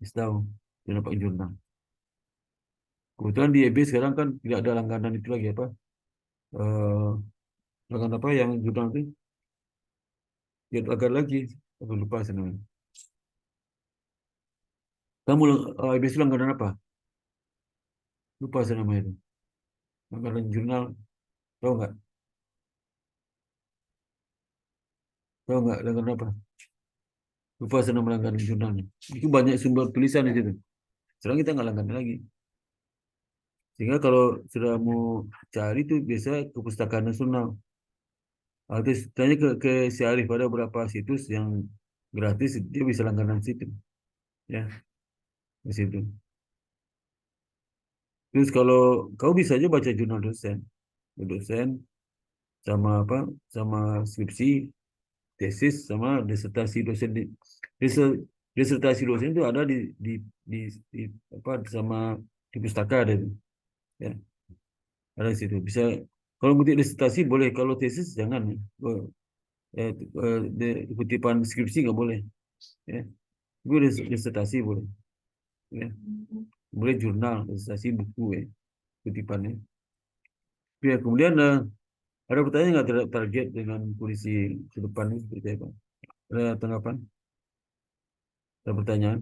kasih tahu dia dapat jurnal. Kebetulan di EB sekarang kan tidak ada langganan itu lagi apa, eh langganan apa yang jurnal itu ya agar lagi aku lupa saya namanya. Kamu EB itu langganan apa, lupa saya namanya itu, langganan jurnal, tahu nggak? Tahu nggak langganan apa? Lupa saya nama langganan jurnalnya. Itu banyak sumber tulisan di situ. Sekarang kita nggak langganan lagi. Sehingga kalau sudah mau cari tuh biasa ke Perpustakaan Nasional. Atau tanya ke si Arif, ada beberapa situs yang gratis, dia bisa langganan situ. Ya, di situ. Terus kalau kau bisa aja baca jurnal dosen. Dosen sama apa? Sama skripsi, tesis, sama disertasi dosen. Disertasi dosen itu ada di, di apa sama di pustaka ada itu. Ya, ada di situ. Bisa kalau untuk disertasi boleh, kalau tesis jangan. Oh, kutipan skripsi nggak boleh. Ya, itu disertasi boleh. ya. Kemudian jurnal, investasi buku ya, kutipannya. Ya, kemudian ada pertanyaan nggak terhadap target dengan polisi ke depan ini seperti apa? Ada tanggapan? Ada pertanyaan?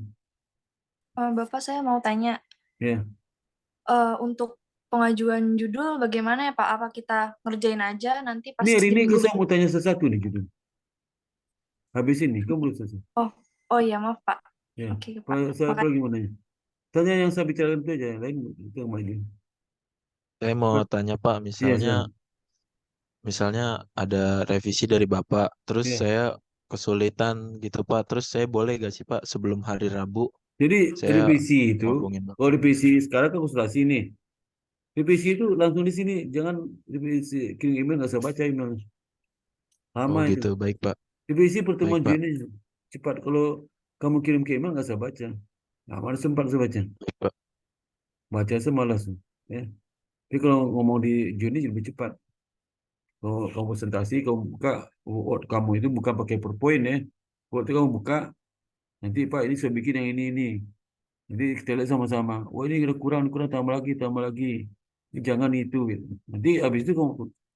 Bapak, saya mau tanya, Ya, untuk pengajuan judul bagaimana ya Pak? Apa kita ngerjain aja nanti pas ini hari di ini minggu? saya mau tanya sesuatu nih judul. Habis ini, kamu belum selesai. Oh, oh iya maaf Pak. Ya, Oke Pak. saya Makasih. gimana ya? Tanya yang saya bicarakan itu aja, yang lain itu yang maju. Saya mau tanya Pak, Iya, misalnya ada revisi dari Bapak, terus iya. saya kesulitan gitu Pak, terus saya boleh gak sih Pak sebelum hari Rabu Jadi saya revisi itu, ngubungin kalau Bapak? revisi sekarang kan konsultasi nih. Revisi itu langsung di sini, jangan revisi kirim email nggak usah baca email. Oh Lama itu. gitu, baik Pak. Revisi Baik pertemuan Pak, Juni cepat. Kalau kamu kirim ke email nggak usah baca. Nah, mana sempat saya baca. baik Pak. Baca saya malas. Ya. Tapi kalau ngomong di Juni lebih cepat. Kalau kamu presentasi, kamu buka Word kamu itu bukan pakai PowerPoint ya. Word itu kamu buka, nanti Pak ini saya bikin yang ini. Jadi kita lihat sama-sama. Wah ini udah kurang, kurang tambah lagi, tambah lagi. Ini jangan itu. Gitu. Nanti habis itu kamu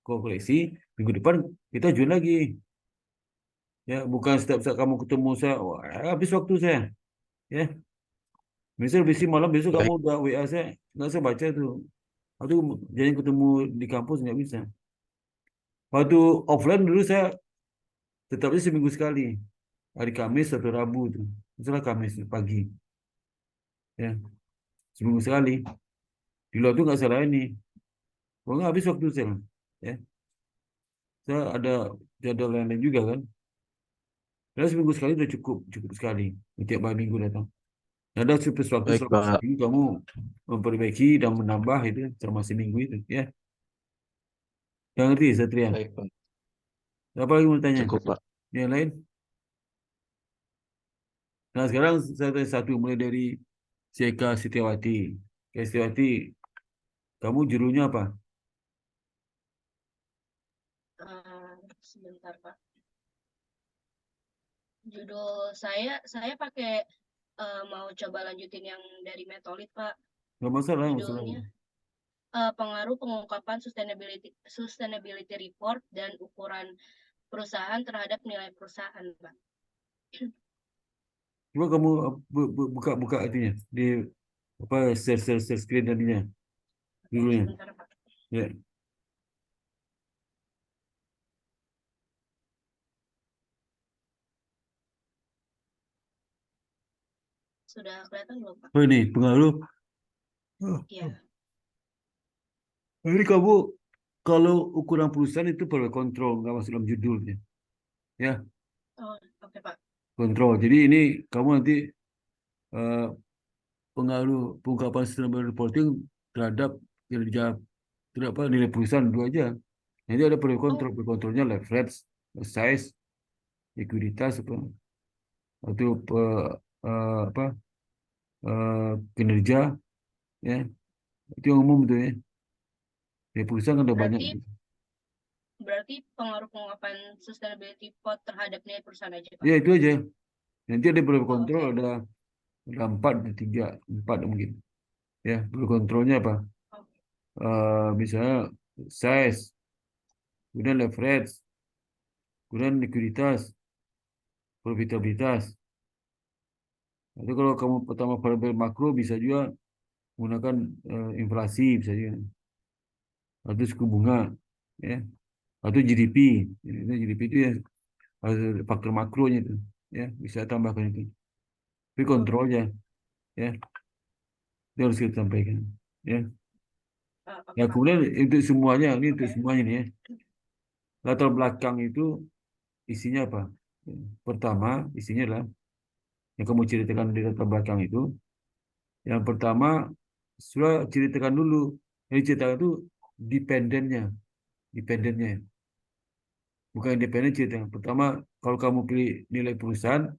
koleksi, minggu depan kita jual lagi. Ya, bukan setiap saat kamu ketemu saya, wah, habis waktu saya. Ya, misal besok malam besok kamu Baik, udah WA saya, nggak saya baca tuh. Atau jangan ketemu di kampus nggak bisa. Waktu offline dulu saya tetapnya seminggu sekali. Hari Kamis atau Rabu tuh. Misalnya Kamis pagi. Ya, seminggu sekali. Di luar tuh nggak salah ini. Kalau nggak habis waktu saya. Ya, saya ada jadwal yang lain juga kan. Dan seminggu sekali udah cukup, cukup sekali. Setiap hari minggu datang. Ada sesuatu baik selama Pak. seminggu kamu memperbaiki dan menambah itu selama seminggu itu. Ya, yang ngerti Satria. Baik Pak. Apa lagi mau tanya? Cukup Pak. Yang lain? Nah sekarang saya tanya satu mulai dari Seka Setiawati. Setiawati, kamu judulnya apa? Sebentar Pak. Judul saya pakai mau coba lanjutin yang dari Metolit Pak. Nggak masalah, nggak masalah. Judulnya pengaruh pengungkapan sustainability report dan ukuran perusahaan terhadap nilai perusahaan Pak. Coba kamu buka artinya di apa share screen tadinya judulnya. Sebentar Pak. Ya. Sudah kelihatan belum Pak? Oh ini pengaruh. Iya. Jadi kamu kalau ukuran perusahaan itu perlu kontrol, nggak masuk dalam judulnya. Ya, Oh, oke Pak. kontrol. Jadi ini kamu nanti eh, pengaruh pengungkapan sustainable reporting terhadap kinerja terhadap apa nilai perusahaan dua aja. Jadi ada perlu kontrol, Oh, kontrolnya leverage, size, likuiditas apa atau apa kinerja ya itu yang umum tuh ya. Di perusahaan kan ada banyak. berarti pengaruh pengungkapan sustainability report terhadap nilai perusahaan aja Pak. Ya itu aja. Nanti ada perlu Oh, kontrol oke. ada empat, empat mungkin. Ya perlu kontrolnya apa? Misalnya size, kemudian leverage, kemudian likuiditas, profitabilitas. Atau kalau kamu pertama variabel makro bisa juga menggunakan inflasi bisa juga. Atau suku bunga, ya. Atau GDP. Ini GDP itu ya faktor makronya itu, ya bisa tambahkan itu. Tapi kontrolnya, ya itu harus kita sampaikan, ya. Oke Ya Pak. kemudian untuk semuanya ini untuk semuanya nih ya. Latar belakang itu isinya apa? Pertama isinya adalah yang kamu ceritakan di latar belakang itu. Yang pertama sudah ceritakan dulu. Yang ceritakan itu dependennya, dependennya. Bukan independen cerita. Pertama, kalau kamu pilih nilai perusahaan,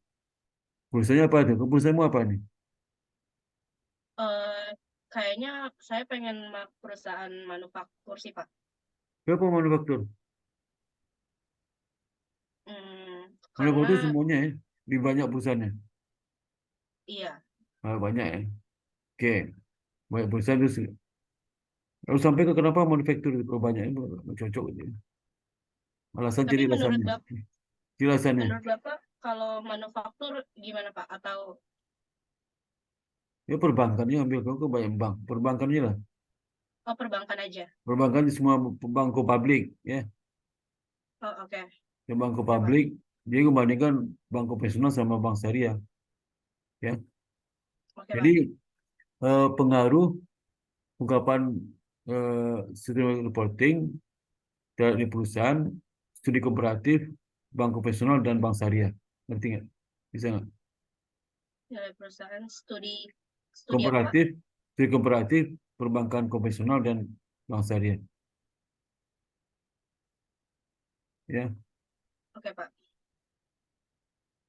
perusahaannya apa tuh? Perusahaanmu apa nih? Kayaknya saya pengen perusahaan manufaktur sih Pak. Berapa manufaktur? Manufaktur Karena semuanya ya, di banyak perusahaannya. iya. Banyak ya. Oke, banyak perusahaan terus lalu sampai ke kenapa manufaktur itu banyak itu nggak cocok gitu. Alasan Tapi jadi menurut alasannya. Bapak, Jelasannya. kalau manufaktur gimana Pak? Atau Ya perbankannya ambil kau ke banyak bank. Perbankannya lah. perbankan aja? Perbankan semua bangko publik ya. Oh, oke. Ya bangko Oke, Pak. publik dia kebandingkan bank konvensional sama bank syariah ya. Oke, Jadi Pak. pengaruh ungkapan sustainable reporting dari perusahaan, studi komparatif, bank konvensional dan bank syariah. Ngerti nggak? Bisa nggak? Dari perusahaan studi apa, Pak? Komparatif, studi komparatif, perbankan konvensional dan bank syariah. Ya, Oke, Pak.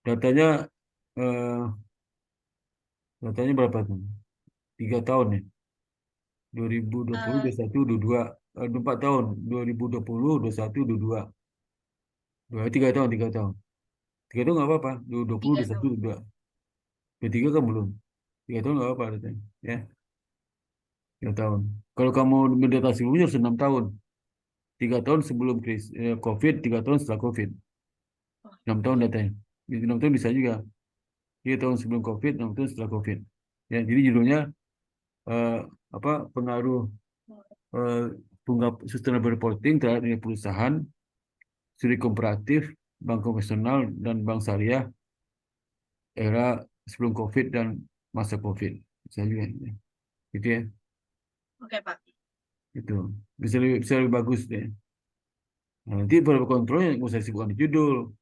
datanya eh, datanya berapa tuh? 3 tahun ya. 2020, Eh, 21, 22, 4 tahun. 2020, 21, 22. 3 tahun, 3 tahun. 3 tahun nggak apa-apa. 2020, 3 21, tahun. 22. 23 kan belum. 3 tahun nggak apa-apa datanya. Ya, 3 tahun. Kalau kamu mendata sebelumnya harus 6 tahun. 3 tahun sebelum COVID, 3 tahun setelah COVID. Oh, 6 tahun datanya. 6 tahun bisa juga. 3 tahun sebelum COVID, 6 tahun setelah COVID. Ya, jadi judulnya eh, apa pengaruh eh, sustainable reporting terhadap nilai perusahaan, studi komparatif, bank konvensional dan bank syariah era sebelum COVID dan masa COVID. Bisa juga. Ya. Gitu ya. Oke, Pak. Itu bisa lebih bagus deh. Nah, nanti beberapa kontrolnya nggak usah sibukkan di judul.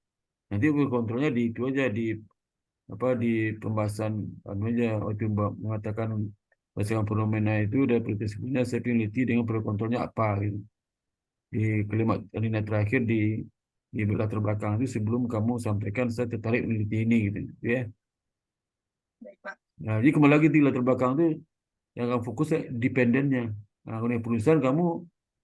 Nanti kontrolnya di itu aja di apa di pembahasan anu aja waktu mengatakan berdasarkan fenomena itu dan sebelumnya saya peneliti dengan kontrolnya apa gitu. Di kalimat alinea terakhir di latar belakang itu sebelum kamu sampaikan saya tertarik meneliti ini gitu ya. Baik, Pak. Nah, jadi kembali lagi di latar belakang itu yang kamu fokus dependennya. Nah, kalau perusahaan kamu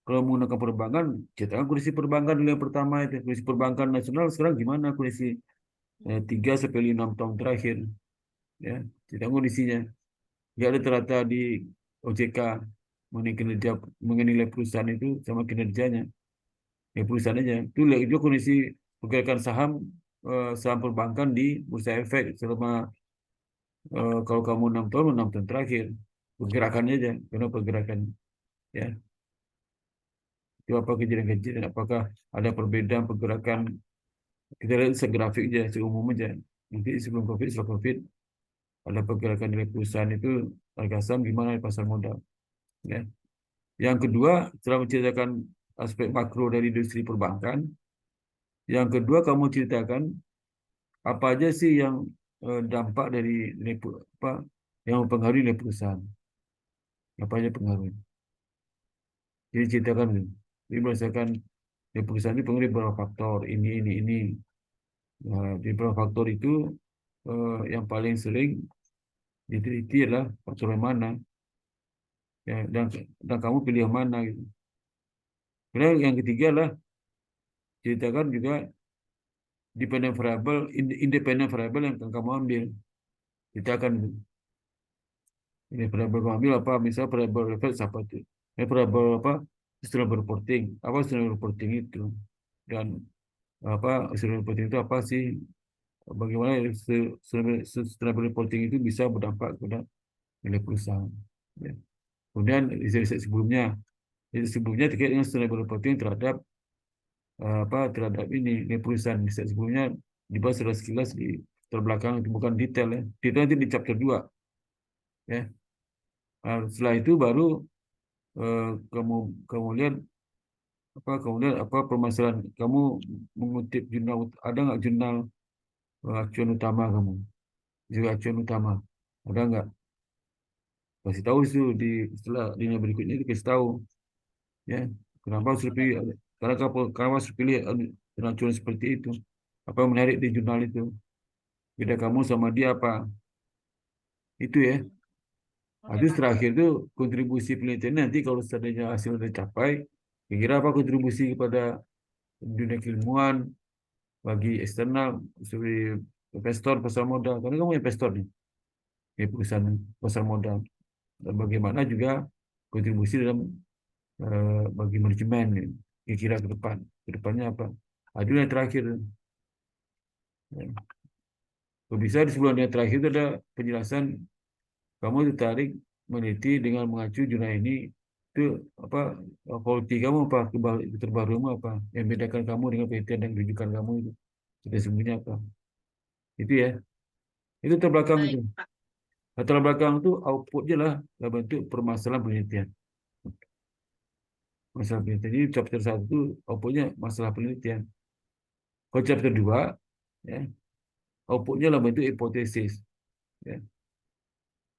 kalau menggunakan perbankan, cetakan kondisi perbankan dulu yang pertama itu kondisi perbankan nasional sekarang gimana kondisi 3 sampai 6 tahun terakhir ya cetakan kondisinya. Nggak ada ternyata di OJK mengenai kinerja mengenai nilai perusahaan itu sama kinerjanya. Ya perusahaan aja. Itu lihat itu kondisi pergerakan saham saham perbankan di bursa efek selama kalau kamu 6 tahun terakhir pergerakannya aja karena pergerakan ya itu apa kejadian-kejadian apakah ada perbedaan pergerakan kita lihat segrafik aja seumum aja nanti sebelum COVID setelah COVID ada pergerakan nilai perusahaan itu harga saham gimana di pasar modal ya. Yang kedua setelah menceritakan aspek makro dari industri perbankan yang kedua kamu ceritakan apa aja sih yang dampak dari apa yang mempengaruhi nilai perusahaan apa aja pengaruhnya jadi ceritakan gitu. Jadi berdasarkan nilai perusahaan itu pengaruh beberapa faktor ini nah, di beberapa faktor itu yang paling sering diteliti adalah faktor yang mana ya dan kamu pilih yang mana gitu. Kemudian yang ketiga adalah ceritakan juga independent variable yang akan kamu ambil ceritakan gitu. Ini variabel pengambil apa? Misal variabel reference apa itu? Variabel apa? Sustainable reporting. Apa sustainable reporting itu? Dan apa sustainable reporting itu apa sih? Bagaimana sustainable reporting itu bisa berdampak kepada nilai perusahaan? Ya. Kemudian riset sebelumnya terkait dengan sustainable reporting terhadap terhadap ini nilai perusahaan. Riset sebelumnya dibahas secara sekilas di terbelakang itu bukan detail ya. Detail nanti di chapter 2 ya. Setelah itu baru eh, kamu kamu lihat kemudian apa permasalahan kamu mengutip jurnal ada nggak jurnal acuan utama kamu juga acuan utama ada nggak kasih tahu itu di setelah lini berikutnya itu kasih tahu ya kenapa harus Oke, pilih Pak. kenapa harus pilih acuan seperti itu apa yang menarik di jurnal itu beda kamu sama dia apa itu ya. Oke, Habis Pak. terakhir itu kontribusi penelitian nanti kalau seandainya hasil sudah capai kira-kira apa kontribusi kepada dunia keilmuan bagi eksternal seperti investor pasar modal karena kamu investor nih di perusahaan pasar modal dan bagaimana juga kontribusi dalam bagi manajemen kira-kira ke depan. Ke depannya apa? Ada yang terakhir. Ya. Kalau bisa di sebelum yang terakhir itu ada penjelasan kamu tertarik meneliti dengan mengacu jurnal ini itu apa quality kamu apa keterbaruanmu apa yang bedakan kamu dengan penelitian dan rujukan kamu itu sudah sebenarnya apa itu ya itu terbelakang Baik, itu. Pak. Latar belakang itu outputnya lah dalam bentuk permasalahan penelitian. Masalah penelitian ini chapter 1 itu outputnya masalah penelitian. Kalau chapter 2 ya, outputnya dalam bentuk hipotesis. Ya.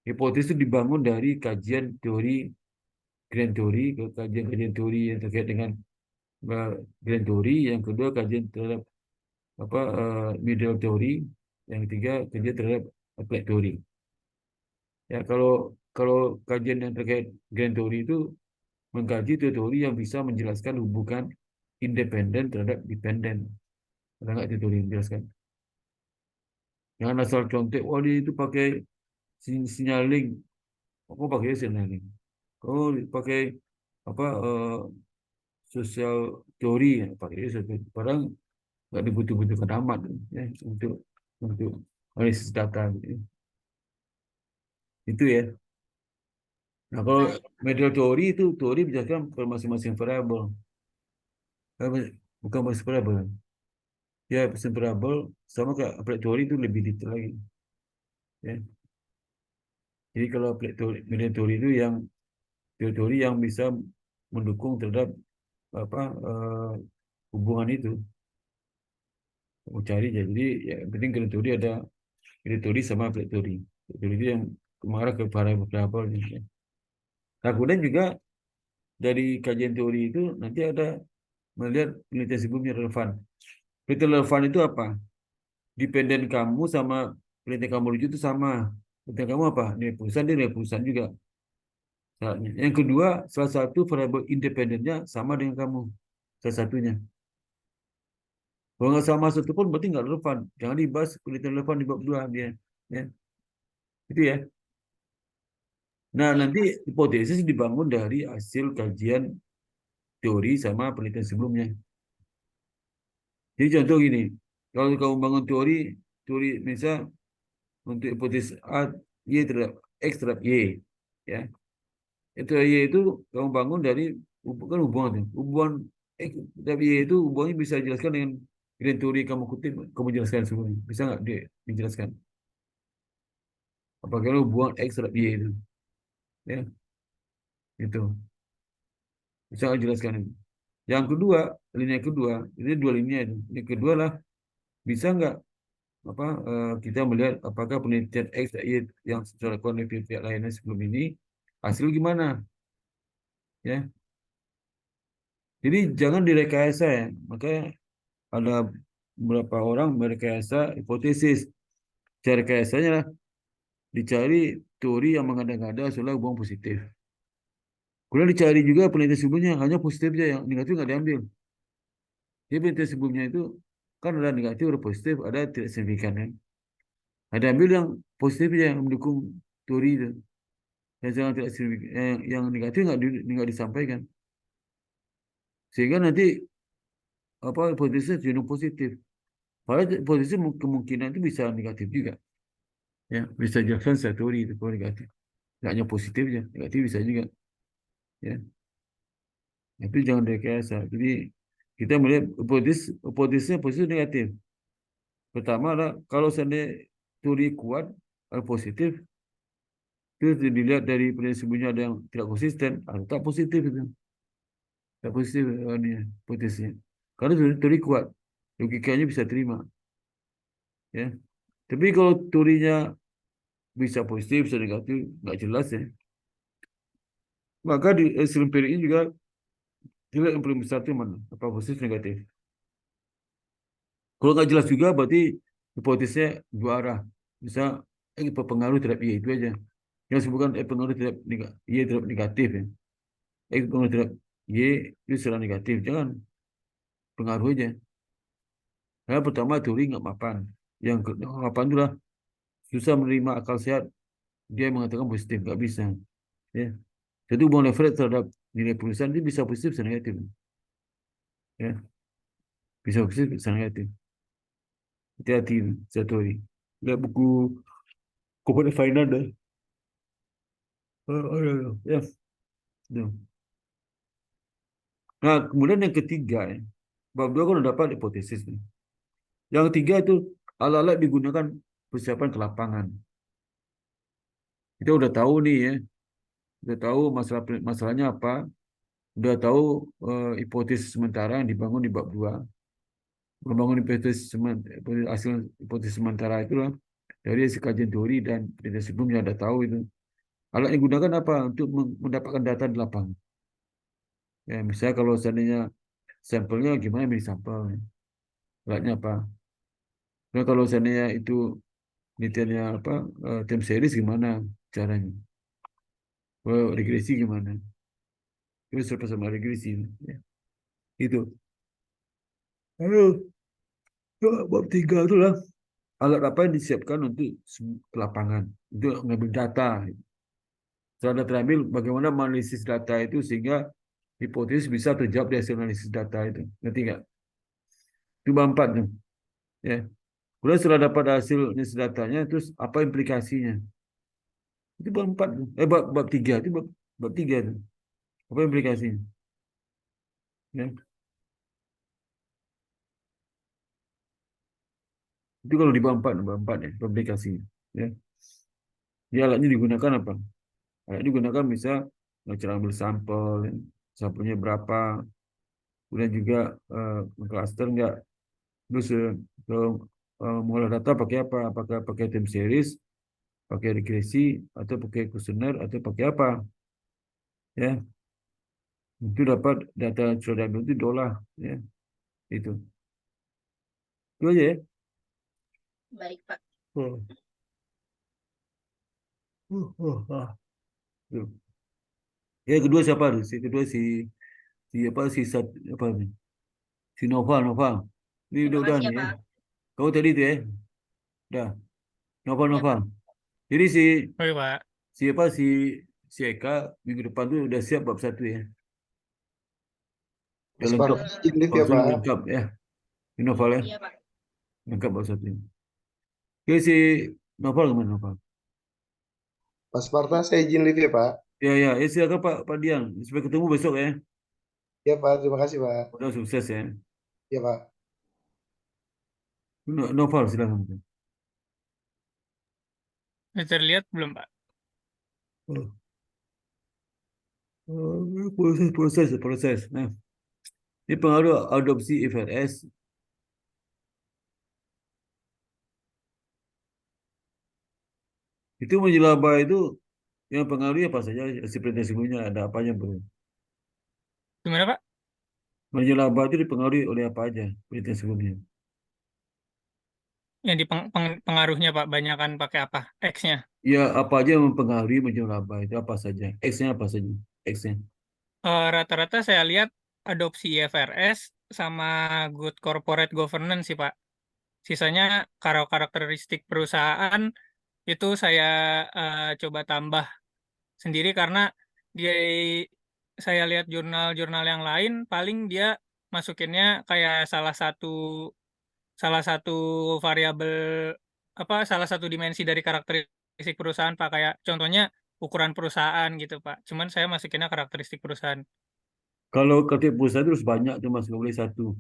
Hipotesis itu dibangun dari kajian teori grand teori ke kajian-kajian teori yang terkait dengan grand teori, yang kedua kajian terhadap apa middle teori, yang ketiga kajian terhadap applied teori. Ya kalau kajian yang terkait grand teori itu mengkaji teori yang bisa menjelaskan hubungan independen terhadap dependen. Ada nggak teori yang menjelaskan? Jangan asal contek, oh dia itu pakai signaling. Aku pakai signaling. Oh pakai apa sosial teori, pakai sosial teori. Padahal nggak dibutuhkan amat ya, untuk analisis data. Gitu. Itu ya. Nah kalau Baik. medial teori itu teori menjelaskan per masing-masing variabel. Bukan masing variabel. Ya, persen variabel sama kayak applied teori itu lebih detail lagi. Ya. Jadi kalau applied teori, medial teori itu yang teori yang bisa mendukung terhadap apa hubungan itu. Mau cari jadi ya yang penting grand teori ada grand teori sama applied teori. Teori itu yang mengarah ke variabel. Ya. Nah, kemudian juga dari kajian teori itu nanti ada melihat penelitian sebelumnya relevan. Penelitian relevan itu apa? Dependen kamu sama penelitian kamu rujuk itu sama. Penelitian kamu apa? Nilai perusahaan, dia nilai perusahaan juga. Yang kedua, salah satu variabel independennya sama dengan kamu. Salah satunya. Kalau nggak sama satu pun berarti nggak relevan. Jangan dibahas penelitian relevan di bab 2 dia. Ya. Itu ya. Nah, Baik, nanti Pak. hipotesis dibangun dari hasil kajian teori sama penelitian sebelumnya. Jadi contoh gini, kalau kamu bangun teori misal untuk hipotesis A, Y terhadap X terhadap Y. Ya. Itu Y itu kamu bangun dari kan hubungan itu. Hubungan X terhadap Y itu hubungannya bisa dijelaskan dengan teori kamu kutip, kamu jelaskan sebelumnya. Bisa nggak dijelaskan? Apakah hubungan X terhadap Y itu? Ya, itu. Bisa nggak jelaskan itu? Yang kedua, linia kedua, ini dua linia itu. Ini kedua lah, bisa nggak apa kita melihat apakah penelitian X dan Y yang sudah dilakukan oleh pihak lainnya sebelum ini hasil gimana? Ya, jadi jangan direkayasa ya. Makanya ada beberapa orang merekayasa hipotesis. Cara rekayasanya lah dicari teori yang mengada-ngada soal hubungan positif. Kemudian dicari juga penelitian sebelumnya hanya positif saja, yang negatif nggak diambil. Jadi penelitian sebelumnya itu kan ada negatif, ada positif, ada tidak signifikan kan. Ada ambil yang positif saja yang mendukung teori itu. Yang sangat tidak signifikan, yang negatif nggak disampaikan. Sehingga nanti apa hipotesis cenderung positif. Padahal hipotesis kemungkinan itu bisa negatif juga. Ya, bisa jelaskan secara teori itu kalau negatif. Nggak hanya positif aja, negatif bisa juga. Ya, itu jangan direkayasa. Jadi kita melihat hipotesisnya positif negatif. Pertama adalah kalau seandainya teori kuat atau positif, itu dilihat dari penelitian sebelumnya ada yang tidak konsisten, atau tak positif itu. Tak positif ini hipotesisnya. Karena teori kuat, logikanya bisa terima. Ya. Tapi kalau teorinya bisa positif, bisa negatif, nggak jelas ya. Maka di hasil empiriknya juga dilihat yang paling besar itu mana, apa positif, negatif. Kalau nggak jelas juga berarti hipotesisnya dua arah. Bisa berpengaruh terhadap Y itu aja. Yang disebutkan pengaruh terhadap Y terhadap negatif ya. Pengaruh terhadap Y itu secara negatif. Jangan pengaruh aja. Karena pertama teori nggak mapan. Yang mapan itulah susah menerima akal sehat. Dia mengatakan positif, nggak bisa. Ya. Jadi hubungan leverage terhadap nilai perusahaan itu bisa positif, bisa negatif. Ya. Bisa positif, bisa negatif. Hati-hati satu hari. Lihat buku corporate finance dah. Ya. Ya. Nah, kemudian yang ketiga, ya. Bab 2 kan udah dapat hipotesis nih. Yang ketiga itu alat-alat digunakan persiapan ke lapangan. Kita udah tahu nih ya, udah tahu masalahnya apa, udah tahu hipotesis sementara yang dibangun di bab 2. Membangun hipotesis sementara itulah dari hasil kajian teori dan penelitian sebelumnya ada tahu itu. Alat yang digunakan apa untuk mendapatkan data di lapangan. Ya, misalnya kalau seandainya sampelnya gimana milih sampel, alatnya apa. Nah, kalau seandainya itu penelitiannya apa, time series gimana caranya. Regresi gimana. Terus sama regresi. Ya. Itu. Lalu, bab 3 itulah alat apa yang disiapkan untuk ke lapangan, untuk mengambil data. Setelah terambil, bagaimana menganalisis data itu sehingga hipotesis bisa terjawab dari hasil analisis data itu. Ngerti nggak? Itu bab 4 tuh. Ya. Kemudian setelah dapat hasil analisis datanya, terus apa implikasinya? Itu bab 4 tuh. Bab 3 itu bab 3 tuh. Apa implikasinya? Ya. Itu kalau di bab 4 ya, implikasinya. Ya. Dia alatnya digunakan apa? Alat digunakan bisa cara ambil sampel, ya. Sampelnya berapa, kemudian juga cluster enggak. Terus kalau mengolah data pakai apa? Apakah pakai time series, pakai regresi, atau pakai kuesioner, atau pakai apa? Ya, itu dapat data sudah itu dolar. Ya, itu. Itu aja ya. Baik, Pak. Oh. Ah. Tuh. Ya, kedua siapa tuh? Kedua si apa apa nih? Si Noval. Ini Terima udah kasih nih ya, ya. Pak. Kau tadi tuh ya. Udah. Noval. Ya, Pak. Jadi Oke, Pak. si Eka minggu depan tuh udah siap bab 1 ya. Udah Mas lengkap. Parto izin live Bab ya 1 Pak. lengkap ya. Ini Noval ya. Iya, Pak. Lengkap bab 1 ini. Oke, si Noval kemana Noval? Mas Parto saya izin live ya Pak. Ya, silakan Pak Dian. Sampai ketemu besok ya. Ya Pak, terima kasih Pak. Udah sukses ya. Ya Pak. Noval silakan. Sudah terlihat belum, Pak? Proses. Nah, ini pengaruh adopsi IFRS. Itu menjelaba itu yang pengaruhnya apa saja seperti sebelumnya ada apa aja bro. Gimana, Pak? Menjelaba itu dipengaruhi oleh apa aja penelitian sebelumnya. Yang pengaruhnya, Pak, banyakan pakai apa? X-nya. Ya apa aja yang mempengaruhi menjelaba itu apa saja. X-nya apa saja. X-nya. Rata-rata saya lihat adopsi IFRS sama good corporate governance sih, Pak. Sisanya karakteristik perusahaan itu saya coba tambah sendiri karena dia saya lihat jurnal-jurnal yang lain paling dia masukinnya kayak salah satu variabel apa salah satu dimensi dari karakteristik perusahaan, Pak, kayak contohnya ukuran perusahaan gitu, Pak. Cuman saya masukinnya karakteristik perusahaan. Kalau kreatif perusahaan itu harus banyak tuh mas, nggak boleh satu.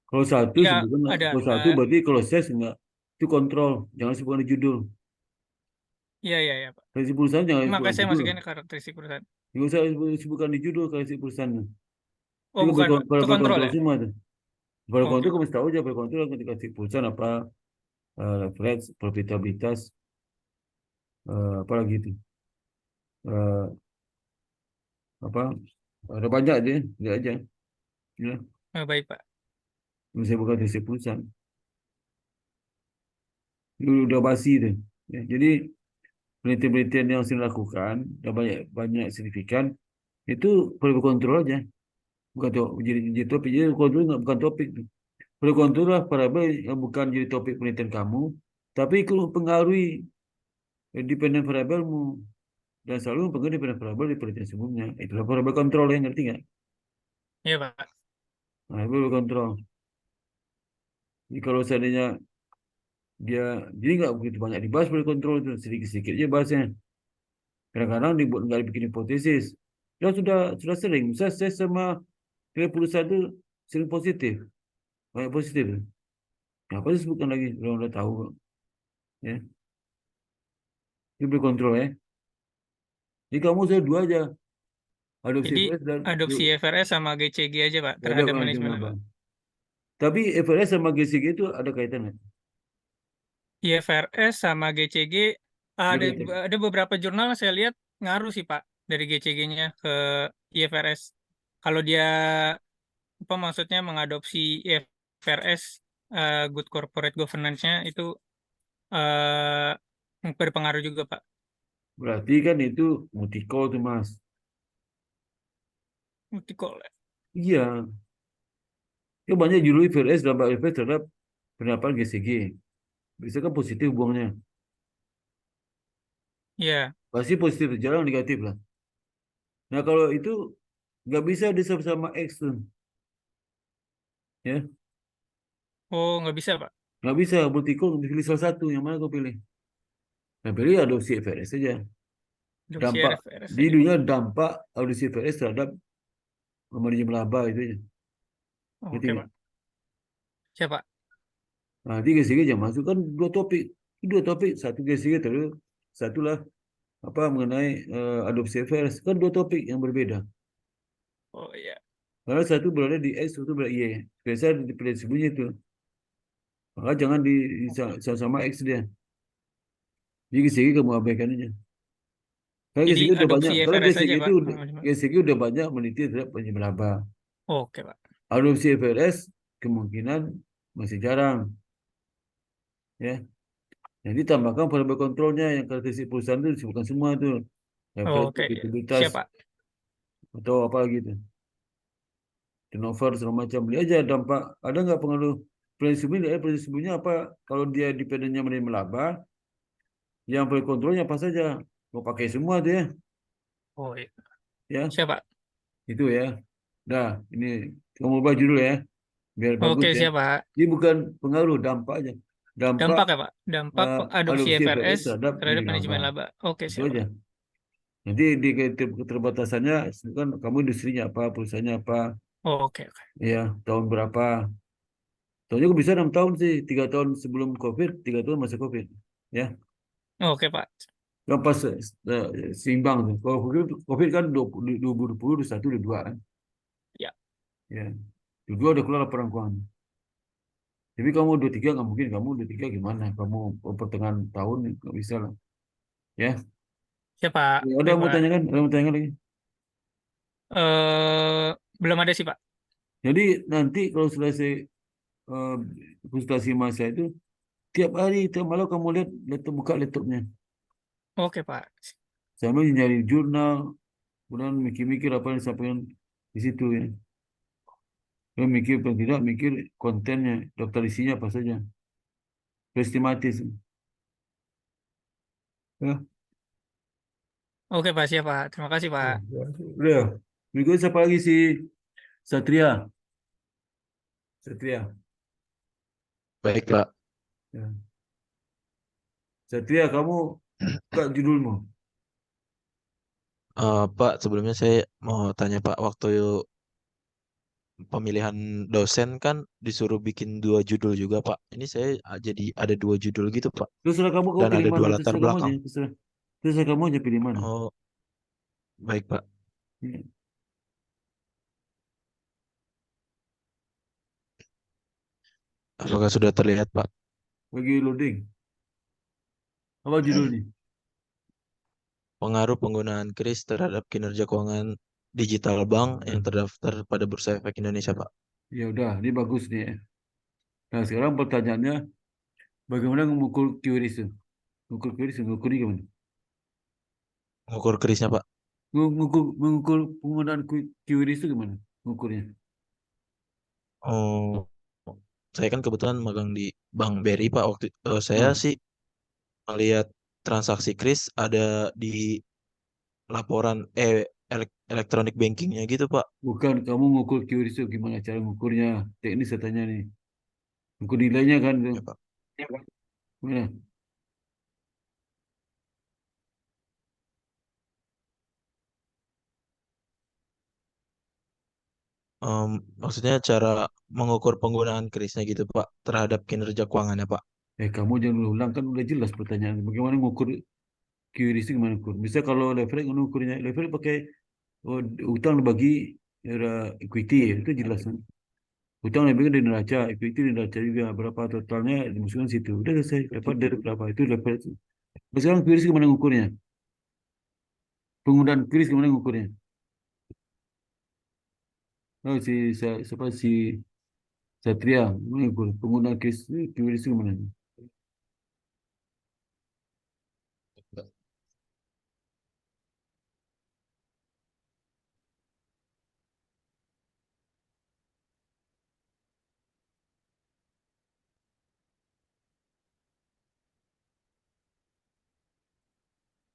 Kalau satu Iya, sebutkan ada. kalau satu berarti kalau ses enggak itu kontrol, jangan sebutkan di judul. Iya, Pak. Kreatif perusahaan jangan Makanya sebutkan di saya judul. masukin karakteristik perusahaan. Nggak usah sebutkan di judul kreatif perusahaan. Oh, Itu bukan, Pak. Itu kontrol berkontrol ya? semua tuh. Berkontrol Oke. kamu tahu aja berkontrol ketika si perusahaan apa leverage, profitabilitas, apa lagi itu. Eh, apa ada banyak dia aja. Ya, Baik, Pak. bisa bukan dari si perusahaan. Itu udah basi tuh. Ya, jadi penelitian-penelitian yang saya lakukan dan banyak signifikan itu perlu kontrol aja. Bukan jadi topik, jadi kontrol bukan topik. Perlu kontrol lah variabel yang bukan jadi topik penelitian kamu, tapi kalau pengaruhi dependent variabelmu dan selalu mempengaruhi variabel di penelitian sebelumnya. Itulah variabel kontrol ya, ngerti nggak? Iya, Pak. Nah, variabel kontrol. Jadi kalau seandainya dia, jadi nggak begitu banyak dibahas variabel kontrol itu, sedikit-sedikit aja bahasnya. Kadang-kadang dibuat nggak dibikin hipotesis. Ya sudah sering. Misalnya saya sama perusahaan itu sering positif, banyak positif. Nah, apa sih sebutkan lagi? Kalau udah tahu, ya. Itu berkontrol ya. Jadi kamu saya dua aja. Adopsi Jadi FRS dan adopsi FRS sama GCG aja, Pak, ada terhadap manajemen manajemen laba. laba. Tapi FRS sama GCG itu ada kaitan nggak? IFRS sama GCG Ada ada kaitan. ada beberapa jurnal saya lihat ngaruh sih, Pak, dari GCG-nya ke IFRS. Kalau dia apa maksudnya mengadopsi IFRS, Good Corporate Governance-nya itu berpengaruh juga, Pak. Berarti kan itu multi-call tuh Mas. Multi-call. Iya. Ya banyak judul IFRS dampak IFRS terhadap penerapan GCG. Bisa kan positif buangnya. Iya. Pasti positif, jarang negatif lah. Nah kalau itu nggak bisa disama X tuh. Ya, Oh, nggak bisa, Pak. nggak bisa multi-call, pilih salah satu. Yang mana kau pilih? Nah pilih adopsi IFRS saja. Adopsi Dampak IFRS di aja, Pak. dunia dampak adopsi IFRS terhadap manajemen laba itu ya. Ngerti Oke, nggak? Pak. Siapa? Nah, di GCG jangan masuk kan dua topik, satu GCG terus satulah apa mengenai adopsi FRS kan dua topik yang berbeda. Oh iya. Karena satu berada di X, satu berada di Y. Biasa di sembunyi itu. Maka jangan sama X dia. Jadi GCG kamu abaikan aja. Karena Jadi GCG udah adopsi banyak. Karena IFRS GCG aja, itu Pak. Manajemen. GCG udah banyak meneliti terhadap manajemen laba. Oke, Pak. Adopsi FRS kemungkinan masih jarang, ya. Jadi tambahkan variabel kontrolnya yang karakteristik perusahaan itu disebutkan semua itu. Oke, Profitabilitas siapa? atau apa gitu. Turnover segala macam. Lihat aja dampak. Ada nggak pengaruh prinsipnya apa? Kalau dia dependennya menerima laba, yang paling kontrolnya apa saja? Mau pakai semua tuh ya. Oh iya. Ya, Siapa? itu ya. Nah, ini kamu ubah judul ya. Biar bagus Oke, ya. siapa? Ini bukan pengaruh, dampak aja. Dampak Dampak ya, Pak? Dampak adopsi adopsi FRS FRS terhadap terhadap manajemen laba. manajemen laba. Oke, Itu siapa? aja. Nanti di keterbatasannya kan kamu industrinya apa, perusahaannya apa, Oke, oke. ya tahun berapa. Tahunnya kok bisa 6 tahun sih, 3 tahun sebelum COVID, 3 tahun masa COVID, ya. Oke, Pak. Kan pas seimbang tuh. Kalau COVID kan 2020, 21, 22 kan, Ya. ya. 22 udah keluar laporan keuangan. Tapi kamu 23 nggak mungkin, kamu 23 gimana? Kamu pertengahan tahun nggak bisa lah, ya. Siapa? Ya, ada Baik, yang mau Pak. tanyakan? Ada yang mau tanyakan lagi? Belum ada sih, Pak. Jadi nanti kalau selesai eh, konsultasi masa itu, tiap hari, tiap malam kamu lihat buka laptopnya. Oke, Pak. Sambil nyari jurnal, kemudian mikir-mikir apa yang disampaikan di situ ya. Dia mikir atau tidak, mikir kontennya, daftar isinya apa saja. Sistematis. Ya. Oke, Pak. Siapa? Terima kasih, Pak. Udah. Berikutnya siapa lagi si Satria? Satria. Baik, Pak. Ya. Satria, kamu buka judulmu. Pak, sebelumnya saya mau tanya Pak, waktu pemilihan dosen kan disuruh bikin 2 judul juga Pak. Ini saya jadi ada 2 judul gitu Pak. Terserah kamu Dan pilih ada mana. 2 latar Terserah kamu aja. belakang. Terserah kamu aja pilih mana. Oh, baik Pak. Ya. Apakah sudah terlihat Pak? Bagi loading. Apa judulnya? Pengaruh penggunaan kris terhadap kinerja keuangan digital bank yang terdaftar pada Bursa Efek Indonesia Pak. Ya udah, ini bagus nih ya. Nah sekarang pertanyaannya, bagaimana mengukur QRIS itu? Mengukur QRIS, mengukurnya gimana? Mengukur krisnya Pak. Mengukur penggunaan QRIS itu gimana? Mengukurnya? Oh, saya kan kebetulan magang di Bank BRI Pak. Waktu saya Nah, sih melihat transaksi kris ada di laporan elektronik bankingnya gitu Pak. Bukan, kamu ngukur QRIS itu gimana cara ngukurnya? Teknis saya tanya nih. Ukur nilainya kan tuh. Ya Pak. Gimana? Maksudnya cara mengukur penggunaan krisnya gitu Pak terhadap kinerja keuangannya Pak. Kamu jangan ulang kan udah jelas pertanyaan. Bagaimana ngukur QRIS itu gimana ukur? Bisa kalau leverage ngukurnya, leverage pakai utang dibagi equity ya, itu jelas kan. Utang lebih dari neraca, equity dari neraca juga berapa totalnya dimasukkan situ. Udah selesai. Dapat dari berapa itu leverage. Sekarang QRIS gimana ngukurnya? Penggunaan QRIS gimana ngukurnya? Oh siapa si Satria mengukur penggunaan QRIS gimana?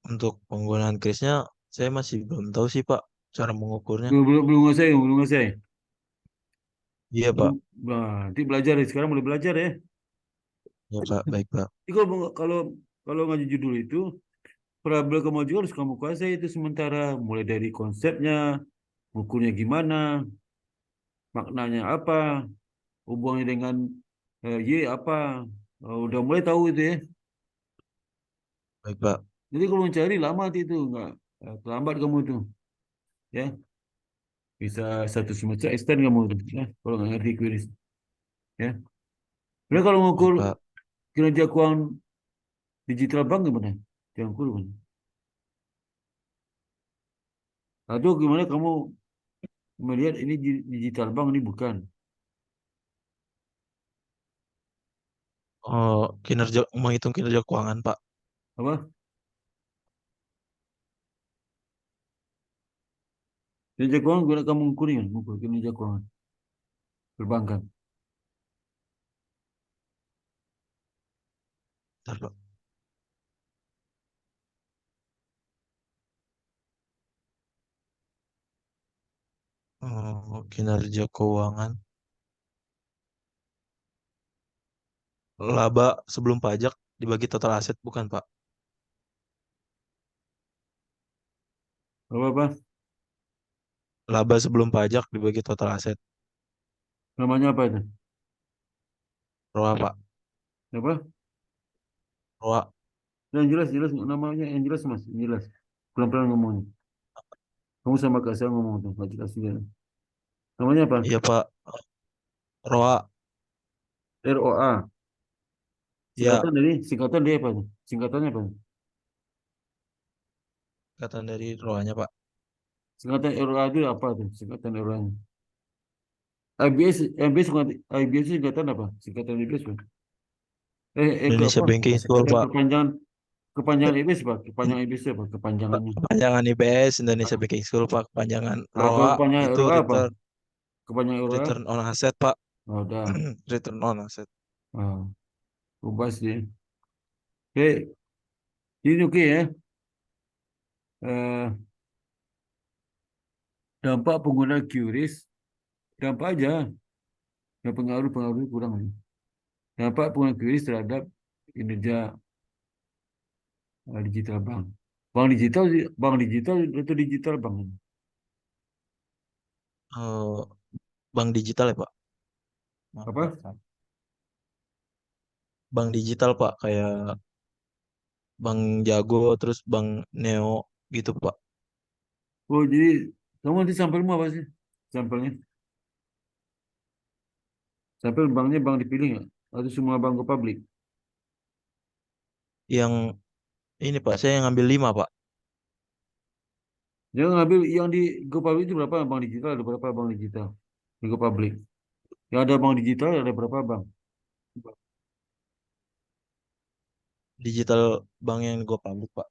Untuk penggunaan krisnya saya masih belum tahu sih Pak cara mengukurnya. Belum selesai, belum selesai. Iya Pak. Nanti belajar sekarang mulai belajar ya. Ya Pak, baik Pak. Jadi kalau kalau ngaji judul itu parabel kemajuan harus kamu kuasai itu sementara mulai dari konsepnya, ukurnya gimana, maknanya apa, hubungannya dengan Y apa. Udah mulai tahu itu ya. Baik Pak. Jadi kalau mencari lama nanti itu nggak terlambat kamu tuh ya. Bisa satu semester extend kamu tuh ya kalau nggak ngerti QRIS ya. Nah kalau Baik ngukur Pak. kinerja keuangan digital bank gimana? Yang ukur gimana? Atau gimana kamu melihat ini digital bank ini bukan Kinerja menghitung kinerja keuangan Pak. apa? Kinerja keuangan gimana kamu ngukur ya? Ngukur kinerja keuangan perbankan. Bentar, Pak. Kinerja keuangan. Laba sebelum pajak dibagi total aset bukan Pak? Apa apa? Laba sebelum pajak dibagi total aset. Namanya apa itu? ROA Pak. Apa? ROA. Yang jelas jelas namanya yang jelas mas, yang jelas. Pelan-pelan ngomongnya. Kamu sama Kak saya ngomong tuh, nggak jelas juga. Namanya apa? Iya Pak. ROA. ROA. Ya, Singkatan dari apa tuh? Singkatannya apa? kata dari ROA-nya Pak. Singkatan ROA itu apa tuh? Singkatan ROA-nya. IBS itu singkatan apa? Singkatan IBS apa? Ke Indonesia apa? Banking School Singkatan Pak. kepanjangan IBS apa? Kepanjangan IBS apa? Kepanjangannya. Kepanjangan IPS Indonesia Banking School Pak. Kepanjangan Atau ROA kepanjangan itu ROA apa? Kepanjangan ROA? return on asset Pak. Oh, udah. Return on asset. Oh, ubah sih. Oke, ini oke ya. Eh, dampak penggunaan QRIS, dampak aja. Yang pengaruh kurang. Dampak penggunaan QRIS terhadap kinerja digital bank. Bank digital itu digital bank. Eh, Bank digital ya Pak. Maaf, Apa? Pak. Bank digital Pak kayak Bank Jago terus Bank Neo gitu Pak. Oh, jadi kamu nanti sampelmu apa sih? Sampelnya? Sampel banknya bank dipilih nggak? Atau semua bank go public? Yang ini Pak, saya yang ngambil 5 Pak. Jangan ngambil yang di go public itu berapa bank digital? Ada berapa bank digital di go public? Yang ada bank digital ada berapa bank? Digital bank yang go public Pak.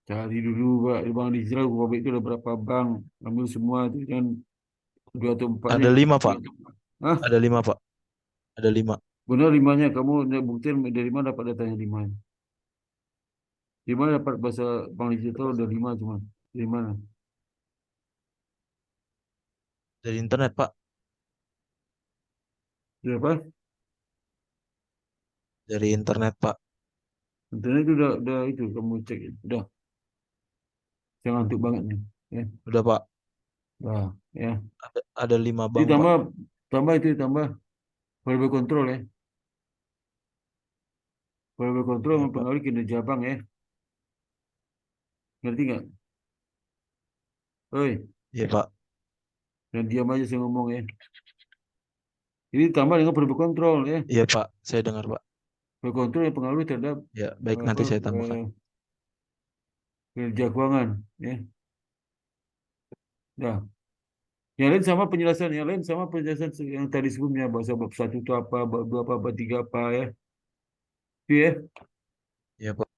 Cari dulu Pak, di bank digital go public itu ada berapa bank? Ambil semua itu jangan dua atau empatnya. Ada 5 Pak. Hah? Ada 5 Pak. Ada 5. Benar limanya. Kamu buktiin dari mana dapat datanya 5? Di mana dapat bahasa bank digital udah 5 cuma? Di mana? Dari internet, Pak. Di apa? Dari internet, Pak. Internet itu udah itu kamu cek ya. Udah. Saya ngantuk banget nih. Ya, Udah, Pak. nah, ya. Ada 5 Jadi bank, Pak. tambah variable control ya. Variable control Iya, Pak. mempengaruhi kinerja bank ya. Ngerti nggak? Oi, Iya, Pak. dan diam aja saya ngomong ya. Jadi tambah dengan variable control ya. Iya, Pak. Saya dengar, Pak. Variable control yang pengaruh terhadap Ya, baik, nanti apa, saya tambahkan. kinerja keuangan ya. Nah, yang lain sama penjelasan yang tadi sebelumnya, bahasa bab 1 itu apa, bab 2 apa, bab 3 apa ya. Itu ya. Iya, Pak.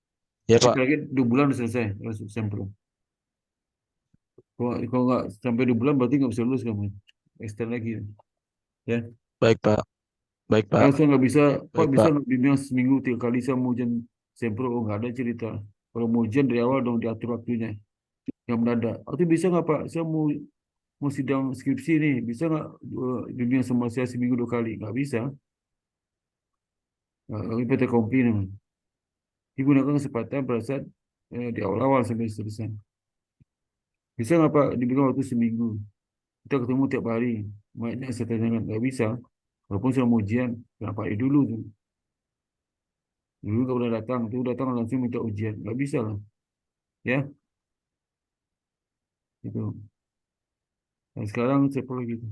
Iya, Pak. Lagi 2 bulan udah selesai sempro. Kalau nggak sampai 2 bulan berarti nggak bisa lulus kamu. Extend lagi ya. Baik, Pak. Baik, Pak. Saya nggak bisa, Pak Baik, bisa Pak. nggak bimbing seminggu 3 kali saya mau ujian sempro? Oh, nggak ada cerita. Kalau mau ujian dari awal dong diatur waktunya. Yang mendadak. Atau bisa nggak Pak? Saya mau sidang skripsi nih, bisa nggak bimbing sama saya seminggu 2 kali? Nggak bisa. Ini PT kompli namanya. Digunakan kesempatan pada saat di awal-awal sampai selesai. Bisa nggak Pak diberikan waktu seminggu? Kita ketemu tiap hari. Makanya saya tanyakan, nggak bisa. Walaupun sudah mau ujian, kenapa dulu tuh? Dulu nggak pernah datang, tuh datang langsung minta ujian. Nggak bisa lah. Ya, itu. Nah, sekarang saya perlu gitu.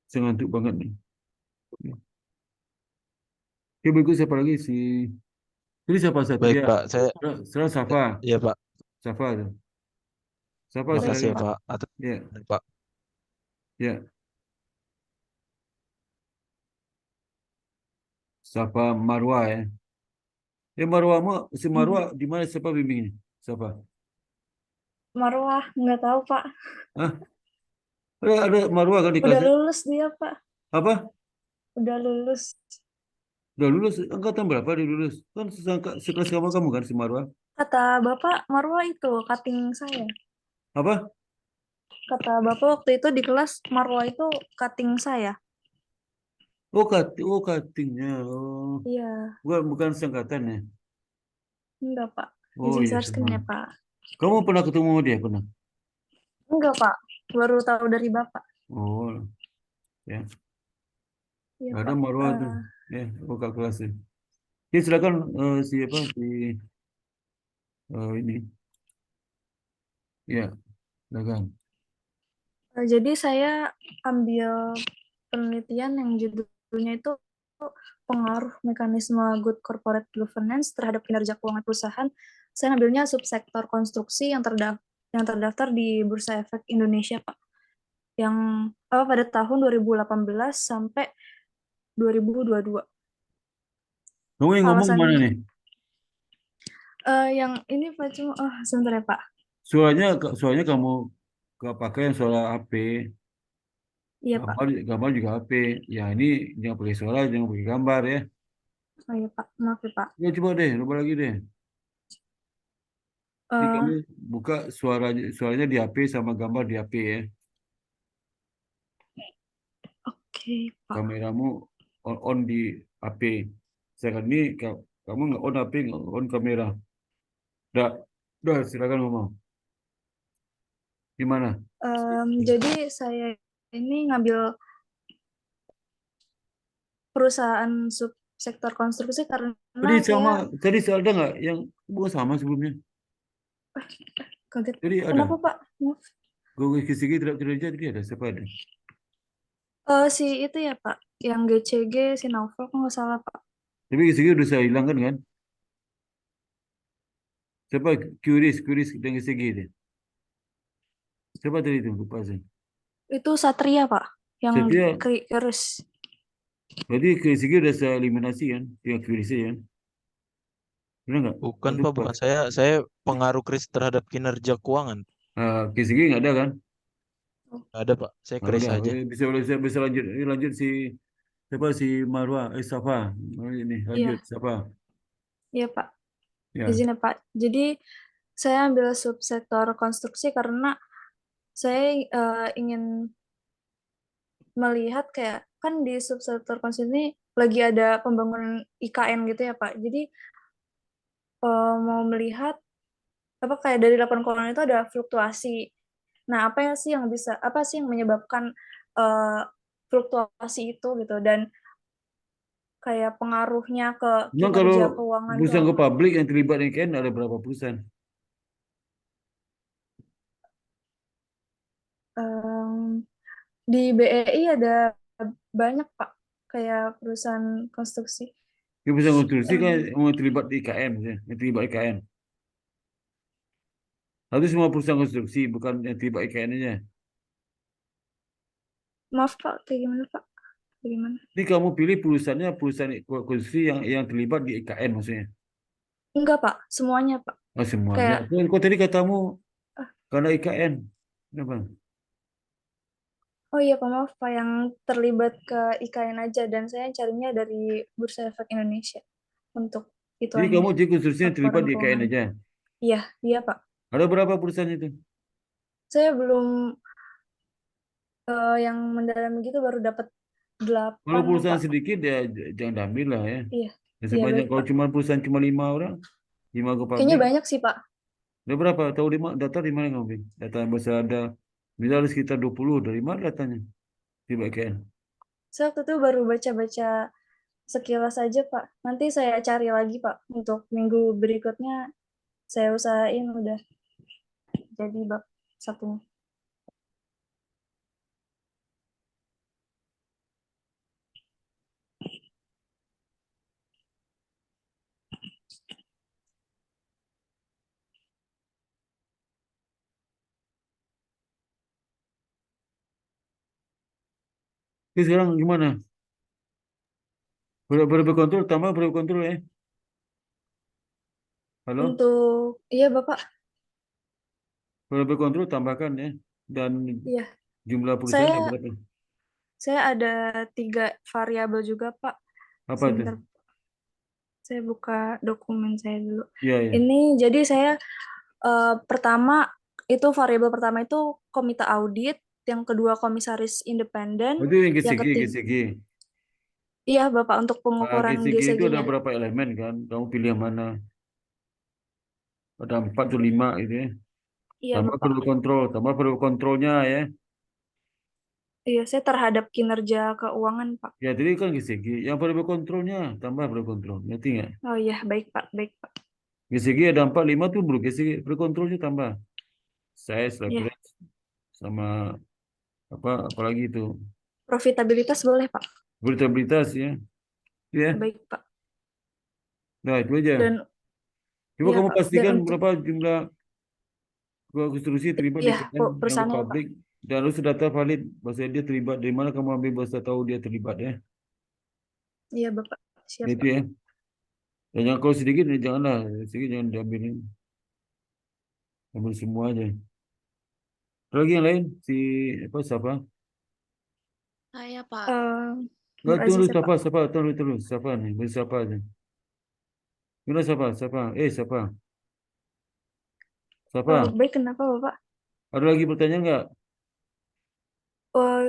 Saya ngantuk banget nih. Ya. Oke, berikut siapa lagi Ini siapa Baik, Satria? Pak. Saya Sekarang Safa. Iya, Pak. Safa tuh. Safa Terima Baik, kasih ya, silakan. Pak. Atas Ya, Pak. ya. Safa Marwa ya. Marwa si Marwa di mana siapa bimbingnya? Siapa? Marwah, nggak tahu, Pak. Hah? Ada Marwa kan di Udah kelas? lulus dia, Pak. Apa? Udah lulus. Udah lulus? Angkatan berapa dia lulus? Kan sekelas sama kamu kan si Marwa? Kata Bapak, Marwah itu cutting saya. Apa? Kata Bapak waktu itu di kelas, Marwah itu cutting saya. Oh, cuttingnya. Oh, Iya, bukan seangkatan ya? enggak, Pak. Oh Izin iya, share screen ya, sama. Pak. Kamu pernah ketemu sama dia? Pernah? Enggak, Pak. Baru tahu dari Bapak. Oh, ya. Iya, Ada Pak. Marwa tuh. Ya, buka kelas ya. Ya, silakan ini. Ya, silakan. Jadi saya ambil penelitian yang judulnya itu pengaruh mekanisme good corporate governance terhadap kinerja keuangan perusahaan. Saya ambilnya subsektor konstruksi yang terdaftar di Bursa Efek Indonesia, Pak. Yang pada tahun 2018 sampai 2022. Kamu yang ngomong Alasan mana nih? yang ini Pak, cuma sebentar ya, Pak. Suaranya kamu gak pakai yang suara HP. Iya, Pak. Gambar juga HP. Ya, ini jangan pakai suara, jangan pakai gambar ya. Oh iya, Pak. Maaf ya, Pak. Ya, coba deh, coba lagi deh. Ini kamu buka suaranya di HP sama gambar di HP ya. Oke, Pak. Kameramu on di HP. Sekarang ini kamu nggak on HP, nggak on kamera. Udah, silakan ngomong. Gimana? Jadi saya ini ngambil perusahaan subsektor konstruksi karena Tadi ada nggak yang bukan sama sebelumnya? kaget. Jadi ada. Kenapa, Pak? Maaf. Gue kisah tidak kerja tadi ada siapa ada? Si itu ya, Pak, yang GCG, si Naufal, kok nggak salah, Pak. Tapi kisah udah saya hilangkan kan? Siapa Curis dan kisah itu? Siapa tadi itu? Lupa saya. Itu Satria, Pak, yang Satria. Kris. Berarti kisah udah saya eliminasi kan? Yang Curis kan? Benar nggak? Bukan, Pak, bukan saya pengaruh kris terhadap kinerja keuangan. Kisah nggak ada kan? Nggak ada, Pak. Saya kris Ada. aja. Bisa lanjut si Marwa, Safa. Ini lanjut siapa? Iya, Pak. Ya. Izin ya Pak. Jadi saya ambil subsektor konstruksi karena saya ingin melihat kayak kan di subsektor konstruksi ini lagi ada pembangunan IKN gitu ya Pak. Jadi mau melihat apa kayak dari laporan keuangan itu ada fluktuasi. Nah, apa sih yang menyebabkan eh, fluktuasi itu gitu dan kayak pengaruhnya ke Memang kalau kinerja keuangan tuh perusahaan ke apa? publik yang terlibat di IKN ada berapa perusahaan? Em, di BEI ada banyak Pak, kayak perusahaan konstruksi. Di perusahaan konstruksi kan Em, yang terlibat di IKN, misalnya, yang terlibat IKN. Lalu semua perusahaan konstruksi, bukan yang terlibat IKN aja. maaf Pak, kayak gimana Pak? Bagaimana? Ini kamu pilih perusahaannya perusahaan konstruksi yang terlibat di IKN maksudnya. Enggak Pak, semuanya Pak. Oh, semuanya. Kayak Kok tadi katamu ah, karena IKN. Kenapa? oh iya Pak, maaf Pak, yang terlibat ke IKN aja dan saya carinya dari Bursa Efek Indonesia untuk Jadi kamu ituannya, jadi konstruksi yang terlibat laporan di IKN keuangan. aja. Iya, iya Pak. Ada berapa perusahaan itu? Saya belum yang mendalam gitu baru dapat Kalau 8 perusahaan Pak. sedikit ya jangan diambil lah ya. Iya, Ya, iya sebanyak baik kalau Pak. cuma perusahaan cuma 5 orang, 5 ke Kayaknya publik. banyak sih Pak. Ada berapa? Tahu data di mana kamu? Bin? Data yang besar ada. Misalnya sekitar 20. Dari mana datanya? Di IKN. Saya waktu itu baru baca-baca sekilas aja Pak. Nanti saya cari lagi Pak. Untuk minggu berikutnya saya usahain udah jadi bab satunya. Jadi sekarang gimana? Berapa kontrol? Tambah berapa kontrol ya? Halo? Untuk iya Bapak, Berapa kontrol tambahkan ya. Dan iya. jumlah perusahaan ada Saya berapa? saya ada 3 variabel juga Pak. Apa itu? Sebentar, saya buka dokumen saya dulu. Iya, iya. Ini jadi saya pertama itu variabel pertama itu komite audit, yang kedua komisaris independen, Oh, itu yang yang GCG, ketiga GCG. iya Bapak untuk Nah, pengukuran GCG itu ada GCG-nya. berapa elemen kan? Kamu pilih yang mana? Ada 4 atau 5 itu ya. Iya Tambah Bapak. perlu kontrol, tambah perlu kontrolnya ya. Iya, saya terhadap kinerja keuangan Pak. Ya, jadi kan GCG. Yang perlu kontrolnya, tambah perlu kontrol. Ngerti nggak? Oh iya, baik Pak, baik Pak. GCG ada 4, 5 tuh perlu GCG. Perlu kontrolnya tambah. Size, Iya, leverage, sama apalagi itu. profitabilitas boleh Pak. Volatilitas ya. Ya, Baik Pak. nah itu aja. Dan Coba iya kamu Pak, dan pastikan untuk berapa jumlah konstruksi terlibat di iya KN yang ke perusahaannya Pak. publik. Dan harus data valid. Bahasa dia terlibat. Dari mana kamu ambil bahasa tahu dia terlibat ya. Iya Bapak, siap Itu Pak. ya. Dan yang kalau sedikit, ya janganlah. Sedikit jangan diambilin. Ambil semua aja. Ada lagi yang lain? Si, apa, siapa? Saya, Pak. Nggak, Nur tunggu, Aziz ya Pak. siapa? Tunggu. Siapa nih? Beri siapa aja. Gimana siapa? Siapa? Siapa? Siapa? Baik, kenapa Bapak? Ada lagi pertanyaan nggak?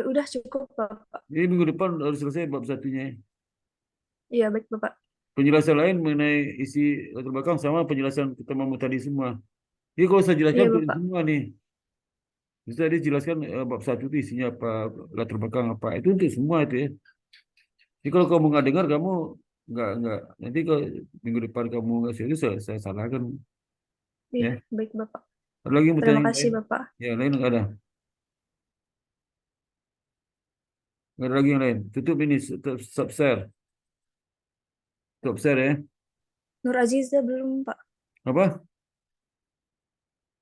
Udah cukup Bapak. Ini minggu depan harus selesai bab satunya. Iya, baik Bapak. Penjelasan lain mengenai isi latar belakang sama penjelasan kita mau tadi semua. Jadi kalau saya jelaskan Iya untuk Bapak. semua nih. Bisa dijelaskan bab satu itu isinya apa, latar belakang apa. Itu untuk semua itu ya. Jadi kalau kamu nggak dengar, kamu nggak. Nanti kalau minggu depan kamu nggak serius, saya salahkan. Iya, Ya. baik Bapak. Ada lagi yang Terima pertanyaan kasih lain? Bapak. Ya, lain nggak ada. Nggak ada lagi yang lain. Tutup ini, stop share. Stop share ya. Nur Aziza belum Pak. Apa?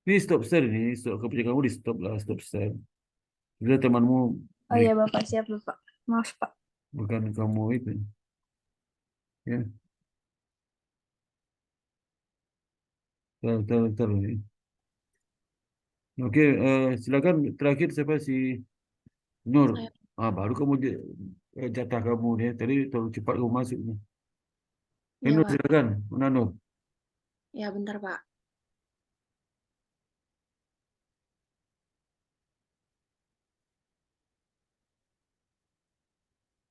Ini stop share ini. Stop, keputusan kamu di stop lah, stop share. Bila temanmu Oh iya Bapak, siap Bapak. Maaf Pak. bukan kamu itu. Ya, tahu ini. Oke, silakan terakhir siapa si Nur. Saya. Baru kamu jatah kamu nih. Tadi terlalu cepat kamu masuk nih. Iya, Nur Pak. silakan. Mana Nur? Ya, bentar, Pak.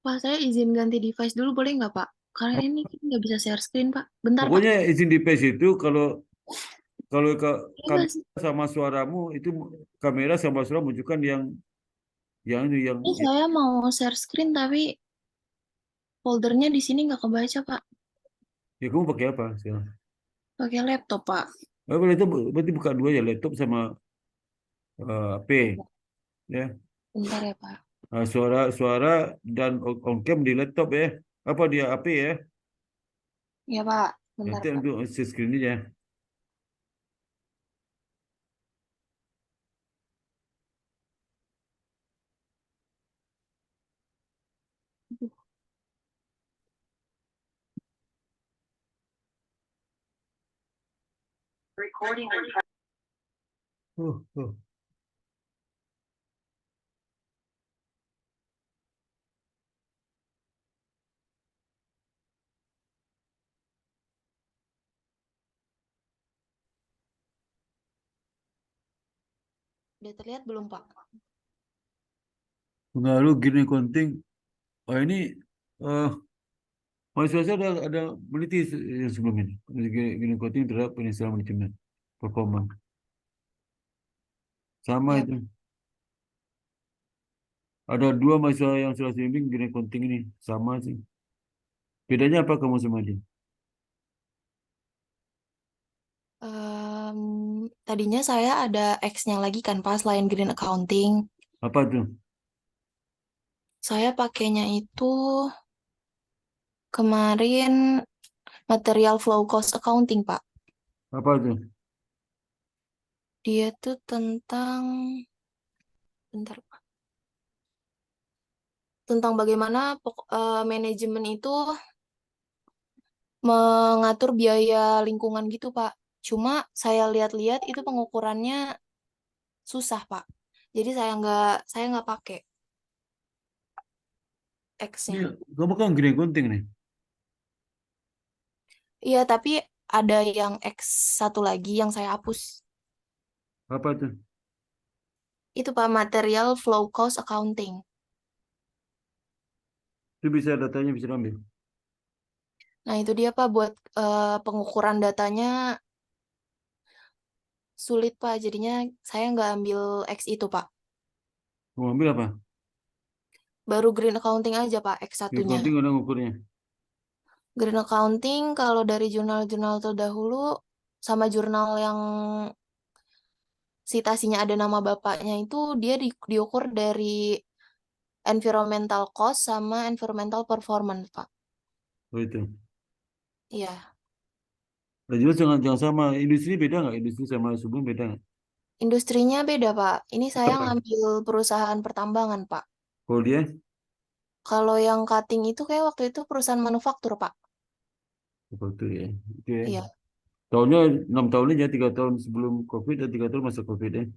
Pak, saya izin ganti device dulu boleh nggak, Pak? Karena ini kan nggak bisa share screen, Pak. Bentar, Pak. Pokoknya izin di page itu kalau kalau Ini kamera masih- sama suaramu itu kamera sama suara menunjukkan yang ini saya mau share screen tapi foldernya di sini nggak kebaca, Pak. ya kamu pakai apa sekarang? Pakai laptop, Pak. Itu berarti buka dua ya, laptop sama HP ya. Bentar ya, Pak. Suara dan on cam di laptop ya. Apa dia HP ya? Ya, Pak. Bentar, Nanti Pak. untuk share screen aja. Oh. Udah terlihat belum, Pak? Lalu gini konting. Oh ini eh mahasiswa saya ada meneliti yang sebelum ini. Gini konting terhadap penyesuaian manajemen performa. Sama Ya, itu. Ada dua mahasiswa yang sudah bimbing gini konting ini. Sama sih. Bedanya apa kamu sama dia? Tadinya saya ada X-nya lagi kan, Pak, selain Green Accounting. Apa tuh? Saya pakainya itu kemarin Material Flow Cost Accounting, Pak. Apa tuh? Dia tuh tentang, bentar, Pak. Tentang bagaimana manajemen itu mengatur biaya lingkungan gitu, Pak. Cuma saya lihat-lihat itu pengukurannya susah, Pak. Jadi saya nggak pakai Ini X-nya. kamu kan gini konting nih. Iya, tapi ada yang X satu lagi yang saya hapus. Apa tuh? Itu Pak, Material Flow Cost Accounting. Itu bisa datanya bisa ambil. Nah, itu dia Pak, buat pengukuran datanya sulit Pak. Jadinya saya nggak ambil X itu Pak. Mau ambil apa? Baru Green Accounting aja Pak, X Gini satunya. konting udah ngukurnya. Green Accounting kalau dari jurnal-jurnal terdahulu sama jurnal yang citasinya ada nama bapaknya itu dia diukur dari environmental cost sama environmental performance Pak. Oh itu. Iya. Nah, jelas jangan sama. Industri beda nggak? Industri sama subum beda nggak? Industrinya beda, Pak. Ini saya Apa? ngambil perusahaan pertambangan, Pak. Kalau dia? Kalau yang cutting itu kayak waktu itu perusahaan manufaktur, Pak. Seperti itu ya. Oke. Iya. Tahunnya 6 tahun aja, 3 tahun sebelum COVID dan 3 tahun masa COVID ya.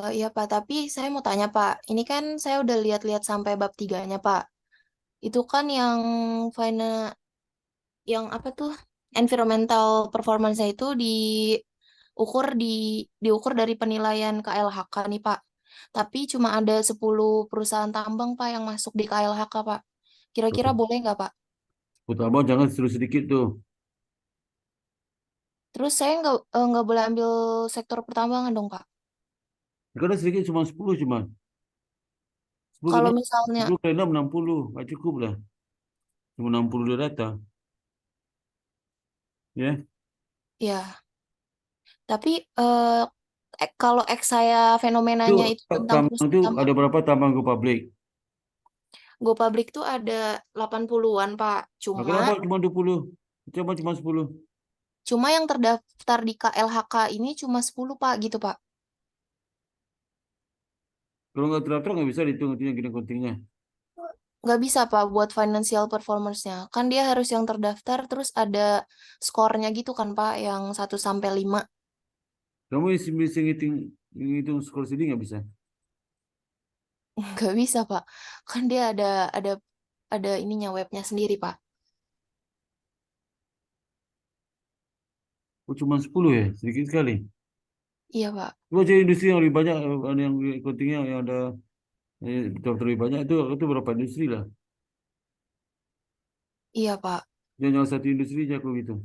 Iya, Pak. Tapi saya mau tanya, Pak. Ini kan saya udah lihat-lihat sampai bab 3-nya, Pak. Itu kan yang yang apa tuh? Environmental performance-nya itu diukur dari penilaian KLHK nih, Pak. Tapi cuma ada 10 perusahaan tambang, Pak, yang masuk di KLHK, Pak. Kira-kira boleh nggak, Pak? Pertama jangan terus sedikit tuh. Terus saya nggak boleh ambil sektor pertambangan dong, Pak. Karena sedikit cuma 10 cuma. 10 Kalau kali misalnya, 10 kali 6, 60. Nggak cukup lah. Cuma 60 dia data. Ya. ya. Tapi kalau X saya Itu fenomenanya itu tentang tambang perusahaan itu tambang, ada berapa tambang go public? Go Public tuh ada 80-an, Pak. Nah, Cuma, kenapa cuma 20? Cuma 10. cuma yang terdaftar di KLHK ini cuma 10, Pak, gitu, Pak. Kalau nggak terdaftar nggak bisa dihitung itunya gini kontingnya. Nggak bisa, Pak, buat financial performance-nya. Kan dia harus yang terdaftar, terus ada skornya gitu kan, Pak, yang 1 sampai 5. Kamu bisa ngitung skor sendiri nggak bisa? Nggak bisa, Pak. Kan dia ada, ininya, webnya sendiri, Pak. Kok cuma 10 ya? Sedikit sekali. Iya, Pak. Coba cari industri yang lebih banyak, yang accountingnya yang ada betul lebih banyak itu berapa industri lah. Iya, Pak. Jangan satu industri aja aku gitu.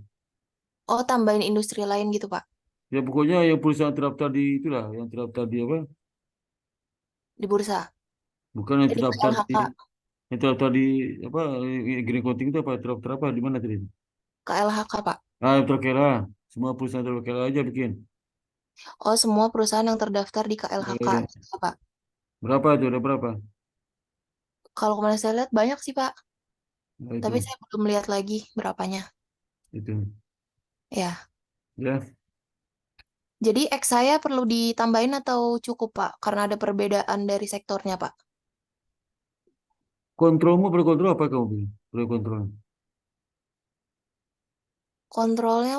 Oh, tambahin industri lain gitu, Pak. Ya pokoknya yang perusahaan terdaftar di itulah, yang terdaftar di apa? Di bursa. Bukan yang Jadi terdaftar KLHK. yang terdaftar di apa? Green Coating itu apa? Terdaftar apa? Di mana tadi? KLHK, Pak. Terkira. Semua perusahaan terkira aja bikin. Oh, semua perusahaan yang terdaftar di KLHK. Eh, Iya, Pak. Berapa itu? Ada berapa? Kalau kemarin saya lihat banyak sih, Pak. Nah, Tapi itu, saya belum lihat lagi berapanya. itu. Ya. Ya, Jadi X saya perlu ditambahin atau cukup, Pak? Karena ada perbedaan dari sektornya, Pak. kontrolmu berkontrol apa kamu bilang? Berkontrol. Kontrolnya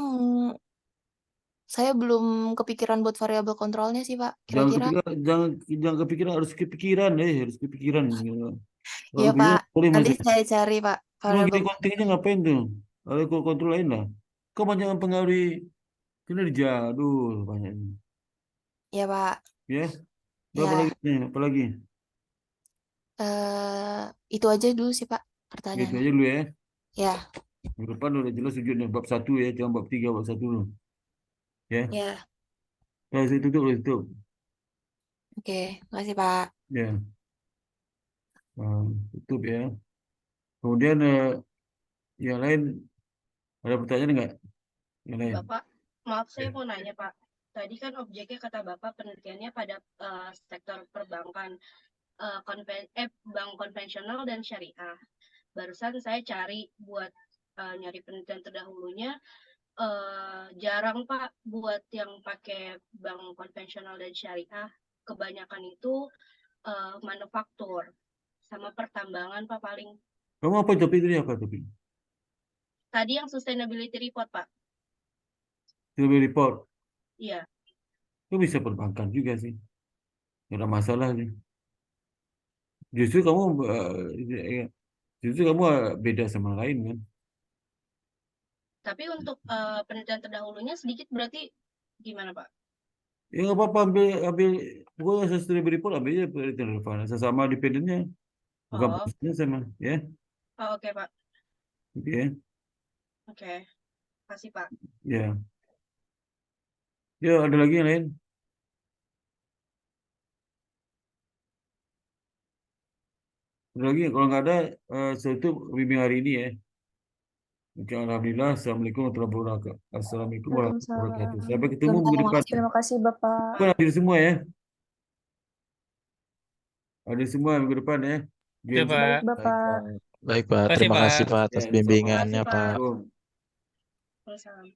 saya belum kepikiran buat variabel kontrolnya sih, Pak. Jangan Kira-kira. kepikiran, jangan kepikiran, harus kepikiran. Kalau Iya, kepikiran Pak. boleh Nanti masuk. saya cari, Pak, Cuma variabel. gini kontingnya ngapain tuh? Ada kontrol lain lah. Kau banyak mempengaruhi kinerja. Aduh, banyak. Iya, Pak. Ya, berapa lagi? Ya, Apa lagi? itu aja dulu sih, Pak, Gitu pertanyaannya. aja dulu ya. Ya, Minggu depan udah jelas sujudnya bab 1 ya, jangan bab 3, bab 1 dulu. Ya. ya. Nah, saya tutup, tutup. Oke, makasih, Pak. Ya. Tutup ya. Kemudian yang lain ada pertanyaan enggak? Yang lain. Bapak, maaf saya mau nanya Pak. Tadi kan objeknya kata Bapak penelitiannya pada sektor perbankan, bank konvensional dan syariah. Barusan saya cari buat nyari penelitian terdahulunya, jarang Pak buat yang pakai bank konvensional dan syariah. Kebanyakan itu manufaktur sama pertambangan Pak paling. Kamu apa topik tadi, apa topik? Tadi yang sustainability report Pak. Survey report. Iya. Itu bisa perbankan juga sih. Tidak ada masalah sih. Justru kamu beda sama lain kan. Tapi untuk penelitian terdahulunya sedikit berarti gimana Pak? Ya nggak apa-apa, ambil pokoknya sustainable report, ambil aja penelitian relevan. Sesama dependennya. Bukan Oh, maksudnya sama. Ya. oke Pak. Oke ya. Oke. Kasih Pak. Ya. Ya, ada lagi yang lain? Ada lagi? Kalau nggak ada, saya tutup bimbing hari ini ya. Oke, alhamdulillah. Assalamualaikum warahmatullahi wabarakatuh. Assalamualaikum warahmatullahi wabarakatuh. Waalaikumsalam. Sampai ketemu minggu depan. Terima kasih Bapak. Bukan hadir semua ya. Hadir semua minggu depan ya. Oke, James. Pak. Baik Bapak. Baik, Pak. Kasih, Terima Pak. kasih, Pak, Ya, atas sama. bimbingannya, Makasih, Pak. Pak. Assalamualaikum. Waalaikumsalam.